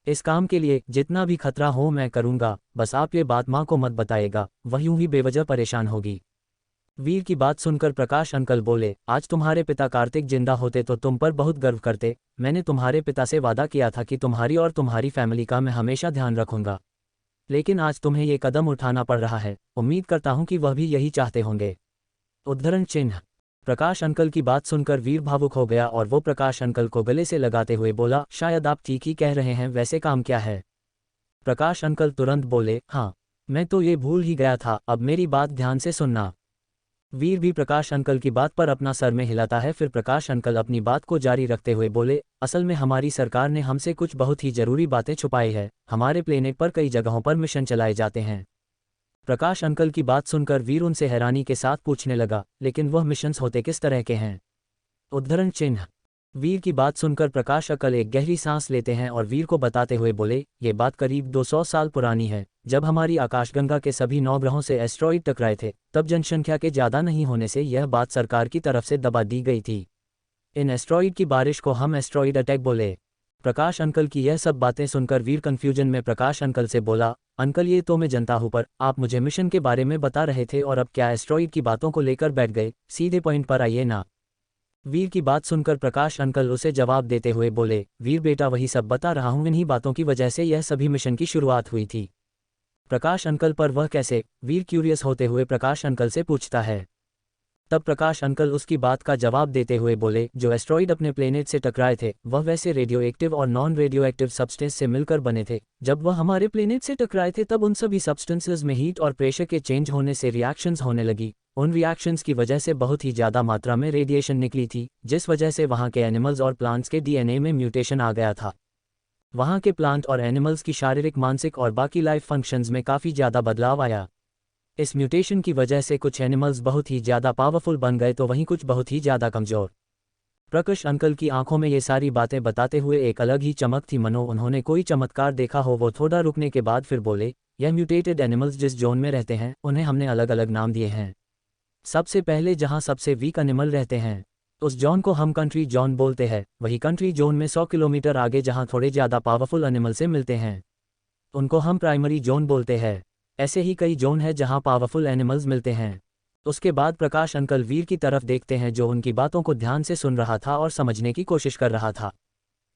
इस काम के लिए, जितना भी खतरा हो मैं करूँगा, बस आप ये बात माँ को मत बताइएगा, वह यूं ही बेवजह परेशान होगी। वीर की बात सुनकर प्रकाश अंकल बोले, आज तुम्हारे पिता कार्तिक जिंदा होते तो तुम पर बहुत गर्व करते, मैंने तुम्हारे पिता से वादा किया था कि तुम्हारी और तुम्हारी फैमिली का मैं हमेशा ध्यान रखूंगा, लेकिन आज तुम्हें ये कदम उठाना पड़ रहा है, उम्मीद करता हूं कि वह भी यही चाहते होंगे। उद्धरण चिन्ह। प्रकाश अंकल की बात सुनकर वीर भावुक हो गया और वो प्रकाश अंकल को गले से लगाते हुए बोला, शायद आप ठीक ही कह रहे हैं, वैसे काम क्या है। प्रकाश अंकल तुरंत बोले, हाँ, मैं तो ये भूल ही गया था, अब मेरी बात ध्यान से सुनना। वीर भी प्रकाश अंकल की बात पर अपना सर में हिलाता है, फिर प्रकाश अंकल अपनी बात को जारी रखते हुए बोले, असल में हमारी सरकार ने हमसे कुछ बहुत ही जरूरी बातें छुपाई है, हमारे प्लेनेट पर कई जगहों पर मिशन चलाए जाते हैं। प्रकाश अंकल की बात सुनकर वीर उनसे हैरानी के साथ पूछने लगा, लेकिन वह मिशंस होते किस तरह के हैं। उद्धरण चिन्ह। वीर की बात सुनकर प्रकाश अंकल एक गहरी सांस लेते हैं और वीर को बताते हुए बोले, ये बात करीब 200 साल पुरानी है, जब हमारी आकाशगंगा के सभी 9 ग्रहों से एस्ट्रॉइड टकराए थे, तब जनसंख्या के ज़्यादा नहीं होने से यह बात सरकार की तरफ से दबा दी गई थी। इन एस्ट्रॉइड की बारिश को हम एस्ट्रॉइड अटैक बोले। प्रकाश अंकल की यह सब बातें सुनकर वीर कन्फ्यूजन में प्रकाश अंकल से बोला, अंकल ये तो मैं जनता हूँ, पर आप मुझे मिशन के बारे में बता रहे थे और अब क्या एस्ट्रॉइड की बातों को लेकर बैठ गए, सीधे पॉइंट पर आइए ना। वीर की बात सुनकर प्रकाश अंकल उसे जवाब देते हुए बोले, वीर बेटा वही सब बता रहा हूँ, इन्हीं बातों की वजह से यह सभी मिशन की शुरुआत हुई थी। प्रकाश अंकल पर वह कैसे, वीर क्यूरियस होते हुए प्रकाश अंकल से पूछता है। तब प्रकाश अंकल उसकी बात का जवाब देते हुए बोले, जो एस्ट्रॉइड अपने प्लेनेट से टकराए थे वह वैसे रेडियो एक्टिव और नॉन रेडियो एक्टिव सब्सटेंस से मिलकर बने थे, जब वह हमारे प्लेनेट से टकराए थे तब उन सभी सब्सटेंसेस में हीट और प्रेशर के चेंज होने से रिएक्शंस होने लगी, उन रिएक्शंस की वजह से बहुत ही ज़्यादा मात्रा में रेडिएशन निकली थी, जिस वजह से वहाँ के एनिमल्स और प्लांट्स के डीएनए में म्यूटेशन आ गया था। वहाँ के प्लांट और एनिमल्स की शारीरिक, मानसिक और बाकी लाइफ फंक्शंस में काफ़ी ज़्यादा बदलाव आया। इस म्यूटेशन की वजह से कुछ एनिमल्स बहुत ही ज़्यादा पावरफुल बन गए तो वहीं कुछ बहुत ही ज़्यादा कमज़ोर। प्रकाश अंकल की आंखों में ये सारी बातें बताते हुए एक अलग ही चमक थी, मनो उन्होंने कोई चमत्कार देखा हो। वो थोड़ा रुकने के बाद फिर बोले, यह म्यूटेटेड एनिमल्स जिस जोन में रहते हैं उन्हें हमने अलग अलग नाम दिए हैं। सबसे पहले जहां सबसे वीक एनिमल रहते हैं उस जोन को हम कंट्री जोन बोलते हैं, वही कंट्री जोन में 100 किलोमीटर आगे जहां थोड़े ज़्यादा पावरफुल एनिमल से मिलते हैं उनको हम प्राइमरी जोन बोलते हैं। ऐसे ही कई जोन है जहां पावरफुल एनिमल्स मिलते हैं। उसके बाद प्रकाश अंकल वीर की तरफ देखते हैं जो उनकी बातों को ध्यान से सुन रहा था और समझने की कोशिश कर रहा था।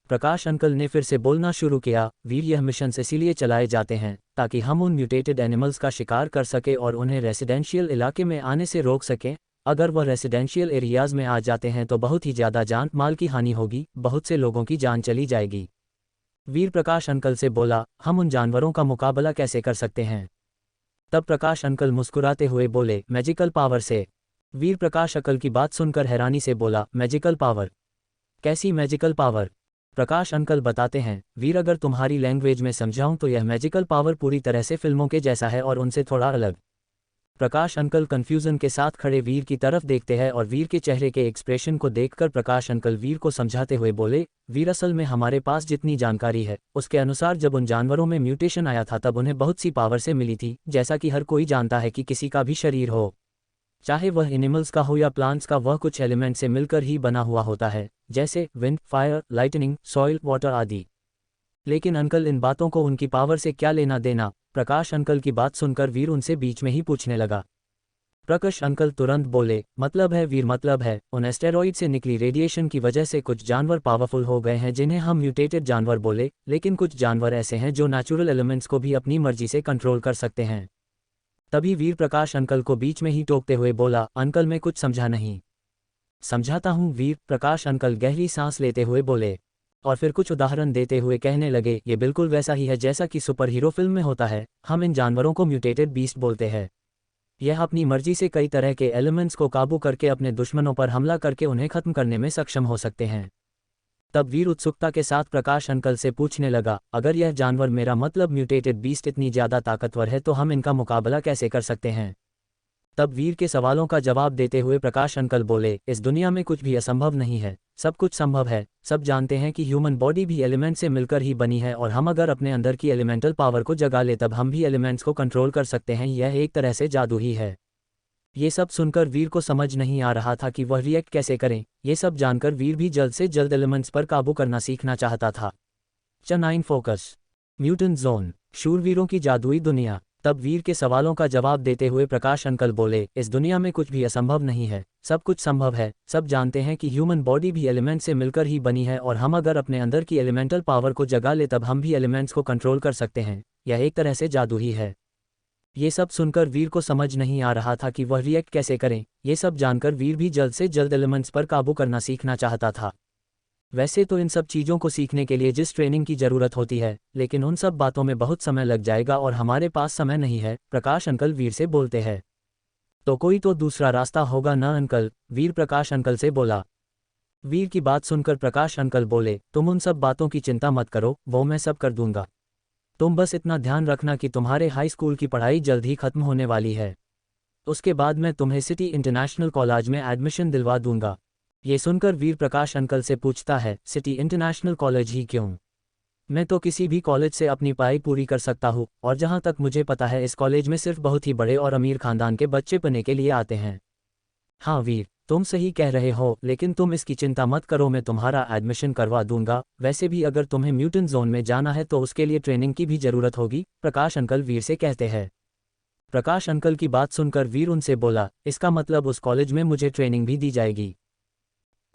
प्रकाश अंकल ने फिर से बोलना शुरू किया, वीर यह मिशन इसीलिए चलाए जाते हैं ताकि हम उन म्यूटेटेड एनिमल्स का शिकार कर सके और उन्हें रेसिडेंशियल इलाके में आने से रोक सकें। अगर वह रेसिडेंशियल एरियाज़ में आ जाते हैं तो बहुत ही ज़्यादा जान माल की हानि होगी, बहुत से लोगों की जान चली जाएगी। वीर प्रकाश अंकल से बोला, हम उन जानवरों का मुकाबला कैसे कर सकते हैं। तब प्रकाश अंकल मुस्कुराते हुए बोले, मैजिकल पावर से। वीर प्रकाश अंकल की बात सुनकर हैरानी से बोला, मैजिकल पावर? कैसी मैजिकल पावर? प्रकाश अंकल बताते हैं, वीर अगर तुम्हारी लैंग्वेज में समझाऊं तो यह मैजिकल पावर पूरी तरह से फिल्मों के जैसा है और उनसे थोड़ा अलग। प्रकाश अंकल कंफ्यूजन के साथ खड़े वीर की तरफ देखते हैं और वीर के चेहरे के एक्सप्रेशन को देखकर प्रकाश अंकल वीर को समझाते हुए बोले, वीर असल में हमारे पास जितनी जानकारी है उसके अनुसार जब उन जानवरों में म्यूटेशन आया था तब उन्हें बहुत सी पावर से मिली थी, जैसा कि हर कोई जानता है कि किसी का भी शरीर हो, चाहे वह एनिमल्स का हो या प्लांट्स का, वह कुछ एलिमेंट से मिलकर ही बना हुआ होता है, जैसे wind, fire, lightning, soil, water आदि। लेकिन अंकल इन बातों को उनकी पावर से क्या लेना देना? प्रकाश अंकल की बात सुनकर वीर उनसे बीच में ही पूछने लगा। प्रकाश अंकल तुरंत बोले, मतलब है वीर, मतलब है उन एस्टेरॉइड से निकली रेडिएशन की वजह से कुछ जानवर पावरफुल हो गए हैं जिन्हें हम म्यूटेटेड जानवर बोले, लेकिन कुछ जानवर ऐसे हैं जो नेचुरल एलिमेंट्स को भी अपनी मर्जी से कंट्रोल कर सकते हैं। तभी वीर प्रकाश अंकल को बीच में ही टोकते हुए बोला, अंकल मैं कुछ समझा नहीं। समझाता हूँ वीर, प्रकाश अंकल गहरी सांस लेते हुए बोले, और फिर कुछ उदाहरण देते हुए कहने लगे, ये बिल्कुल वैसा ही है जैसा कि सुपर हीरो फिल्म में होता है। हम इन जानवरों को म्यूटेटेड बीस्ट बोलते हैं। यह अपनी मर्जी से कई तरह के एलिमेंट्स को काबू करके अपने दुश्मनों पर हमला करके उन्हें खत्म करने में सक्षम हो सकते हैं। तब वीर उत्सुकता के साथ प्रकाश अंकल से पूछने लगा, अगर यह जानवर, मेरा मतलब म्यूटेटेड बीस्ट, इतनी ज़्यादा ताकतवर है तो हम इनका मुकाबला कैसे कर सकते हैं? तब वीर के सवालों का जवाब देते हुए प्रकाश अंकल बोले, इस दुनिया में कुछ भी असंभव नहीं है, सब कुछ संभव है। सब जानते हैं कि ह्यूमन बॉडी भी एलिमेंट से मिलकर ही बनी है और हम अगर अपने अंदर की एलिमेंटल पावर को जगा ले तब हम भी एलिमेंट्स को कंट्रोल कर सकते हैं। यह एक तरह से जादू ही है। ये सब सुनकर वीर को समझ नहीं आ रहा था कि वह रिएक्ट कैसे करें। ये सब जानकर वीर भी जल्द से जल्द एलिमेंट्स पर काबू करना सीखना चाहता था। च9 फोकस। म्यूटेंट जोन, शूरवीरों की जादुई दुनिया। तब वीर के सवालों का जवाब देते हुए प्रकाश अंकल बोले, इस दुनिया में कुछ भी असंभव नहीं है, सब कुछ संभव है। सब जानते हैं कि ह्यूमन बॉडी भी एलिमेंट से मिलकर ही बनी है और हम अगर अपने अंदर की एलिमेंटल पावर को जगा ले तब हम भी एलिमेंट्स को कंट्रोल कर सकते हैं। यह एक तरह से जादू ही है। ये सब सुनकर वीर को समझ नहीं आ रहा था कि वह रिएक्ट कैसे करें। ये सब जानकर वीर भी जल्द से जल्द एलिमेंट्स पर काबू करना सीखना चाहता था। वैसे तो इन सब चीज़ों को सीखने के लिए जिस ट्रेनिंग की ज़रूरत होती है, लेकिन उन सब बातों में बहुत समय लग जाएगा और हमारे पास समय नहीं है, प्रकाश अंकल वीर से बोलते हैं। तो कोई तो दूसरा रास्ता होगा ना अंकल? वीर प्रकाश अंकल से बोला। वीर की बात सुनकर प्रकाश अंकल बोले, तुम उन सब बातों की चिंता मत करो, वो मैं सब कर दूंगा। तुम बस इतना ध्यान रखना कि तुम्हारे हाई स्कूल की पढ़ाई जल्द ही खत्म होने वाली है। उसके बाद मैं तुम्हें सिटी इंटरनेशनल कॉलेज में एडमिशन दिलवा दूंगा। ये सुनकर वीर प्रकाश अंकल से पूछता है, सिटी इंटरनेशनल कॉलेज ही क्यों? मैं तो किसी भी कॉलेज से अपनी पढ़ाई पूरी कर सकता हूँ, और जहाँ तक मुझे पता है इस कॉलेज में सिर्फ बहुत ही बड़े और अमीर खानदान के बच्चे पढ़ने के लिए आते हैं। हाँ वीर, तुम सही कह रहे हो, लेकिन तुम इसकी चिंता मत करो, मैं तुम्हारा एडमिशन करवा दूंगा। वैसे भी अगर तुम्हें म्यूटेंट जोन में जाना है तो उसके लिए ट्रेनिंग की भी ज़रूरत होगी, प्रकाश अंकल वीर से कहते हैं। प्रकाश अंकल की बात सुनकर वीर उनसे बोला, इसका मतलब उस कॉलेज में मुझे ट्रेनिंग भी दी जाएगी?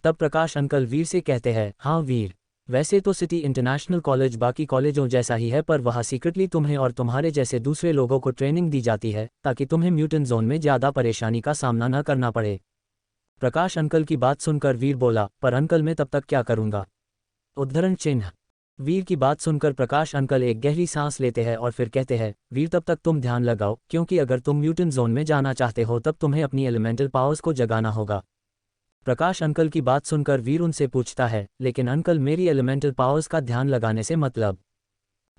तब प्रकाश अंकल वीर से कहते हैं, हाँ वीर, वैसे तो सिटी इंटरनेशनल कॉलेज बाकी कॉलेजों जैसा ही है, पर वहाँ सीक्रेटली तुम्हें और तुम्हारे जैसे दूसरे लोगों को ट्रेनिंग दी जाती है ताकि तुम्हें म्यूटेंट जोन में ज़्यादा परेशानी का सामना न करना पड़े। प्रकाश अंकल की बात सुनकर वीर बोला, पर अंकल मैं तब तक क्या करूँगा? उद्धरण चिन्ह। वीर की बात सुनकर प्रकाश अंकल एक गहरी सांस लेते हैं और फिर कहते हैं, वीर तब तक तुम ध्यान लगाओ, क्योंकि अगर तुम म्यूटेंट जोन में जाना चाहते हो तब तुम्हें अपनी एलिमेंटल पावर्स को जगाना होगा। प्रकाश अंकल की बात सुनकर वीर उनसे पूछता है, लेकिन अंकल मेरी एलिमेंटल पावर्स का ध्यान लगाने से मतलब?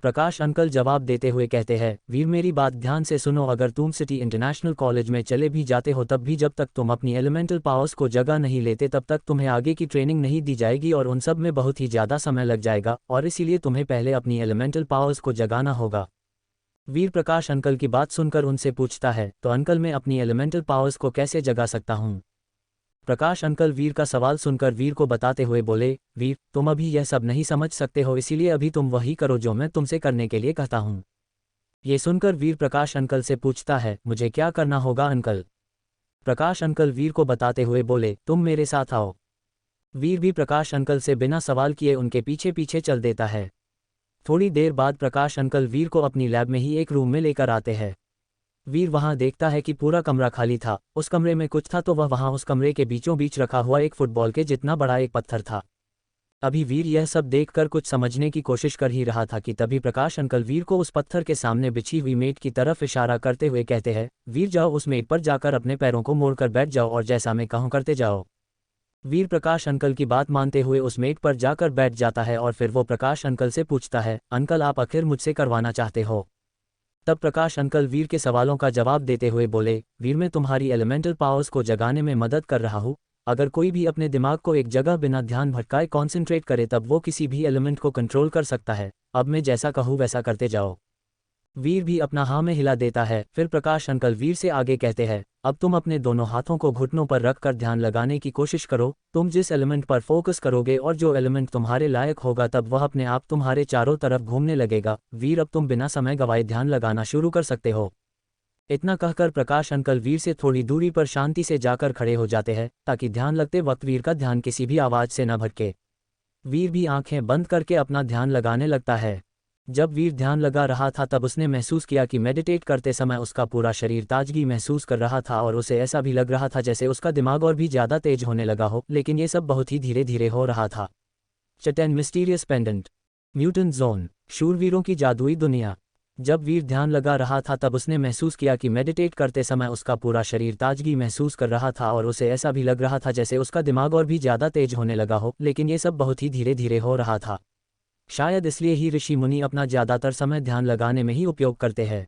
प्रकाश अंकल जवाब देते हुए कहते हैं, वीर मेरी बात ध्यान से सुनो, अगर तुम सिटी इंटरनेशनल कॉलेज में चले भी जाते हो तब भी जब तक तुम अपनी एलिमेंटल पावर्स को जगा नहीं लेते तब तक तुम्हें आगे की ट्रेनिंग नहीं दी जाएगी और उन सब में बहुत ही ज़्यादा समय लग जाएगा, और इसीलिए तुम्हें पहले अपनी एलिमेंटल पावर्स को जगाना होगा। वीर प्रकाश अंकल की बात सुनकर उनसे पूछता है, तो अंकल मैं अपनी एलिमेंटल पावर्स को कैसे जगा सकता हूँ? प्रकाश अंकल वीर का सवाल सुनकर वीर को बताते हुए बोले, वीर तुम अभी यह सब नहीं समझ सकते हो, इसीलिए अभी तुम वही करो जो मैं तुमसे करने के लिए कहता हूँ। ये सुनकर वीर प्रकाश अंकल से पूछता है, मुझे क्या करना होगा अंकल? प्रकाश अंकल वीर को बताते हुए बोले, तुम मेरे साथ आओ। वीर भी प्रकाश अंकल से बिना सवाल किए उनके पीछे पीछे चल देता है। थोड़ी देर बाद प्रकाश अंकल वीर को अपनी लैब में ही एक रूम में लेकर आते हैं। वीर वहां देखता है कि पूरा कमरा खाली था। उस कमरे में कुछ था तो वह वहां उस कमरे के बीचों बीच रखा हुआ एक फुटबॉल के जितना बड़ा एक पत्थर था। अभी वीर यह सब देखकर कुछ समझने की कोशिश कर ही रहा था कि तभी प्रकाश अंकल वीर को उस पत्थर के सामने बिछी हुई मेट की तरफ इशारा करते हुए कहते हैं, वीर जाओ उस मेट पर जाकर अपने पैरों को मोड़कर बैठ जाओ और जैसा मैं कहूं करते जाओ। वीर प्रकाश अंकल की बात मानते हुए उस मेट पर जाकर बैठ जाता है और फिर वो प्रकाश अंकल से पूछता है, अंकल आप आखिर मुझसे करवाना चाहते हो? तब प्रकाश अंकल वीर के सवालों का जवाब देते हुए बोले, वीर मैं तुम्हारी एलिमेंटल पावर्स को जगाने में मदद कर रहा हूँ। अगर कोई भी अपने दिमाग को एक जगह बिना ध्यान भटकाए कॉन्सेंट्रेट करे तब वो किसी भी एलिमेंट को कंट्रोल कर सकता है। अब मैं जैसा कहूँ वैसा करते जाओ। वीर भी अपना हाँ में हिला देता है। फिर प्रकाश अंकल वीर से आगे कहते हैं, अब तुम अपने दोनों हाथों को घुटनों पर रखकर ध्यान लगाने की कोशिश करो। तुम जिस एलिमेंट पर फोकस करोगे और जो एलिमेंट तुम्हारे लायक होगा तब वह अपने आप तुम्हारे चारों तरफ घूमने लगेगा। वीर अब तुम बिना समय गवाए ध्यान लगाना शुरू कर सकते हो। इतना कहकर प्रकाश अंकल वीर से थोड़ी दूरी पर शांति से जाकर खड़े हो जाते हैं ताकि ध्यान लगते वक्त वीर का ध्यान किसी भी आवाज़ से न भटके। वीर भी आंखें बंद करके अपना ध्यान लगाने लगता है। जब वीर ध्यान लगा रहा था तब उसने महसूस किया कि मेडिटेट करते समय उसका पूरा शरीर ताजगी महसूस कर रहा था और उसे ऐसा भी लग रहा था जैसे उसका दिमाग और भी ज़्यादा तेज होने लगा हो, लेकिन ये सब बहुत ही धीरे धीरे हो रहा था। चटैन मिस्टीरियस पेंडेंट, म्यूटेंट जोन, शूरवीरों की जादुई दुनिया। जब वीर ध्यान लगा रहा था तब उसने महसूस किया कि मेडिटेट करते समय उसका पूरा शरीर ताजगी महसूस कर रहा था और उसे ऐसा भी लग रहा था जैसे उसका दिमाग और भी ज़्यादा तेज होने लगा हो, लेकिन ये सब बहुत ही धीरे धीरे हो रहा था। शायद इसलिए ही ऋषि मुनि अपना ज़्यादातर समय ध्यान लगाने में ही उपयोग करते हैं।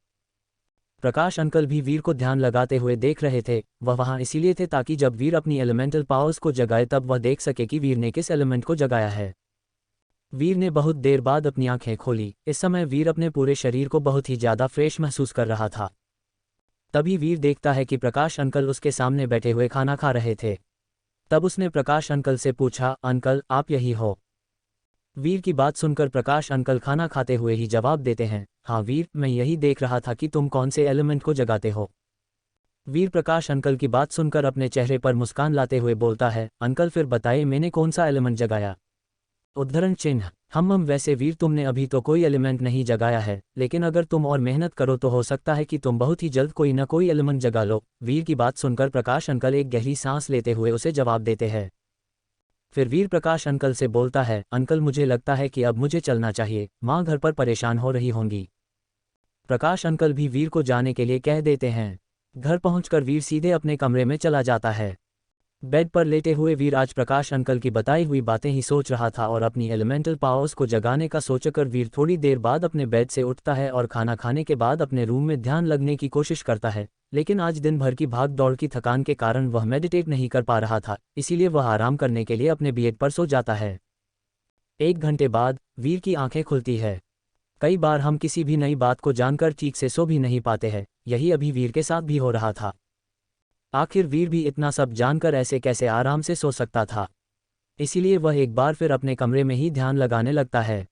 प्रकाश अंकल भी वीर को ध्यान लगाते हुए देख रहे थे। वह वहाँ इसीलिए थे ताकि जब वीर अपनी एलिमेंटल पावर्स को जगाए तब वह देख सके कि वीर ने किस एलिमेंट को जगाया है। वीर ने बहुत देर बाद अपनी आंखें खोली। इस समय वीर अपने पूरे शरीर को बहुत ही ज़्यादा फ्रेश महसूस कर रहा था। तभी वीर देखता है कि प्रकाश अंकल उसके सामने बैठे हुए खाना खा रहे थे। तब उसने प्रकाश अंकल से पूछा, अंकल आप यही हो? वीर की बात सुनकर प्रकाश अंकल खाना खाते हुए ही जवाब देते हैं, हाँ वीर मैं यही देख रहा था कि तुम कौन से एलिमेंट को जगाते हो। वीर प्रकाश अंकल की बात सुनकर अपने चेहरे पर मुस्कान लाते हुए बोलता है, अंकल फिर बताइए मैंने कौन सा एलिमेंट जगाया? उद्धरण चिन्ह, हम वैसे वीर तुमने अभी तो कोई एलिमेंट नहीं जगाया है, लेकिन अगर तुम और मेहनत करो तो हो सकता है कि तुम बहुत ही जल्द कोई न कोई एलिमेंट जगा लो। वीर की बात सुनकर प्रकाश अंकल एक गहरी सांस लेते हुए उसे जवाब देते हैं। फिर वीर प्रकाश अंकल से बोलता है, अंकल मुझे लगता है कि अब मुझे चलना चाहिए, माँ घर पर परेशान हो रही होंगी। प्रकाश अंकल भी वीर को जाने के लिए कह देते हैं। घर पहुंचकर वीर सीधे अपने कमरे में चला जाता है। बेड पर लेटे हुए वीर आज प्रकाश अंकल की बताई हुई बातें ही सोच रहा था और अपनी एलिमेंटल पावर्स को जगाने का सोचकर वीर थोड़ी देर बाद अपने बेड से उठता है और खाना खाने के बाद अपने रूम में ध्यान लगने की कोशिश करता है, लेकिन आज दिन भर की भाग दौड़ की थकान के कारण वह मेडिटेट नहीं कर पा रहा था, इसीलिए वह आराम करने के लिए अपने बेड पर सो जाता है। 1 घंटे बाद वीर की आंखें खुलती है। कई बार हम किसी भी नई बात को जानकर ठीक से सो भी नहीं पाते हैं, यही अभी वीर के साथ भी हो रहा था। आखिर वीर भी इतना सब जानकर ऐसे कैसे आराम से सो सकता था, इसीलिए वह एक बार फिर अपने कमरे में ही ध्यान लगाने लगता है।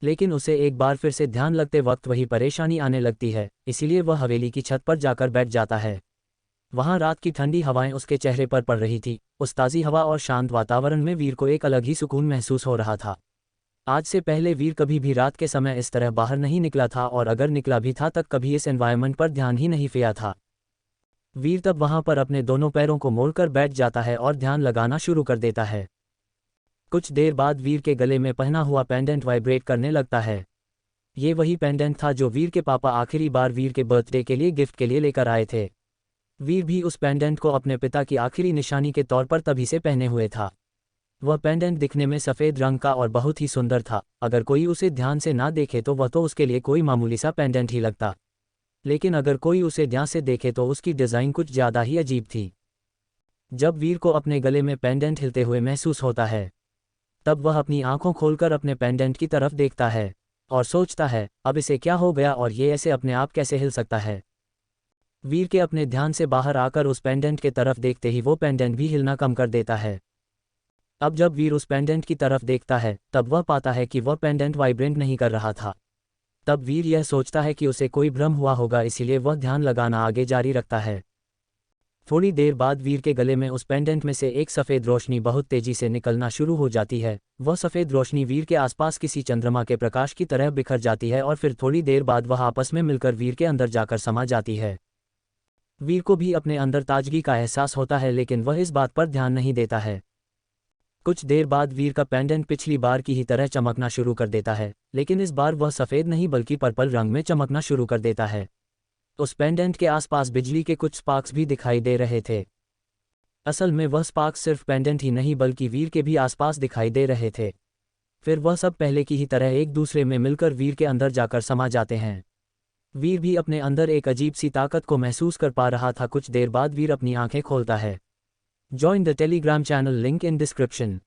लेकिन उसे एक बार फिर से ध्यान लगते वक्त वही परेशानी आने लगती है, इसीलिए वह हवेली की छत पर जाकर बैठ जाता है। वहाँ रात की ठंडी हवाएं उसके चेहरे पर पड़ रही थी। उस ताज़ी हवा और शांत वातावरण में वीर को एक अलग ही सुकून महसूस हो रहा था। आज से पहले वीर कभी भी रात के समय इस तरह बाहर नहीं निकला था और अगर निकला भी था तब कभी इस एनवायरनमेंट पर ध्यान ही नहीं दिया था। वीर तब वहां पर अपने दोनों पैरों को मोड़कर बैठ जाता है और ध्यान लगाना शुरू कर देता है। कुछ देर बाद वीर के गले में पहना हुआ पेंडेंट वाइब्रेट करने लगता है। ये वही पेंडेंट था जो वीर के पापा आखिरी बार वीर के बर्थडे के लिए गिफ्ट के लिए लेकर आए थे। वीर भी उस पेंडेंट को अपने पिता की आखिरी निशानी के तौर पर तभी से पहने हुए था। वह पेंडेंट दिखने में सफ़ेद रंग का और बहुत ही सुंदर था। अगर कोई उसे ध्यान से ना देखे तो वह तो उसके लिए कोई मामूली सा पेंडेंट ही लगता, लेकिन अगर कोई उसे ध्यान से देखे तो उसकी डिज़ाइन कुछ ज़्यादा ही अजीब थी। जब वीर को अपने गले में पेंडेंट हिलते हुए महसूस होता है तब वह अपनी आंखों खोलकर अपने पेंडेंट की तरफ देखता है और सोचता है, अब इसे क्या हो गया और ये ऐसे अपने आप कैसे हिल सकता है। वीर के अपने ध्यान से बाहर आकर उस पेंडेंट के तरफ देखते ही वो पेंडेंट भी हिलना कम कर देता है। अब जब वीर उस पेंडेंट की तरफ देखता है तब वह पाता है कि वह पेंडेंट वाइब्रेट नहीं कर रहा था। तब वीर यह सोचता है कि उसे कोई भ्रम हुआ होगा, इसीलिए वह ध्यान लगाना आगे जारी रखता है। थोड़ी देर बाद वीर के गले में उस पेंडेंट में से एक सफ़ेद रोशनी बहुत तेजी से निकलना शुरू हो जाती है। वह सफ़ेद रोशनी वीर के आसपास किसी चंद्रमा के प्रकाश की तरह बिखर जाती है और फिर थोड़ी देर बाद वह आपस में मिलकर वीर के अंदर जाकर समा जाती है। वीर को भी अपने अंदर ताजगी का एहसास होता है, लेकिन वह इस बात पर ध्यान नहीं देता है। कुछ देर बाद वीर का पेंडेंट पिछली बार की ही तरह चमकना शुरू कर देता है, लेकिन इस बार वह सफ़ेद नहीं बल्कि पर्पल रंग में चमकना शुरू कर देता है। उस पेंडेंट के आसपास बिजली के कुछ स्पार्क्स भी दिखाई दे रहे थे। असल में वह स्पार्क्स सिर्फ पेंडेंट ही नहीं बल्कि वीर के भी आसपास दिखाई दे रहे थे। फिर वह सब पहले की ही तरह एक दूसरे में मिलकर वीर के अंदर जाकर समा जाते हैं। वीर भी अपने अंदर एक अजीब सी ताकत को महसूस कर पा रहा था। कुछ देर बाद वीर अपनी आंखें खोलता है। Join the Telegram channel, link in description.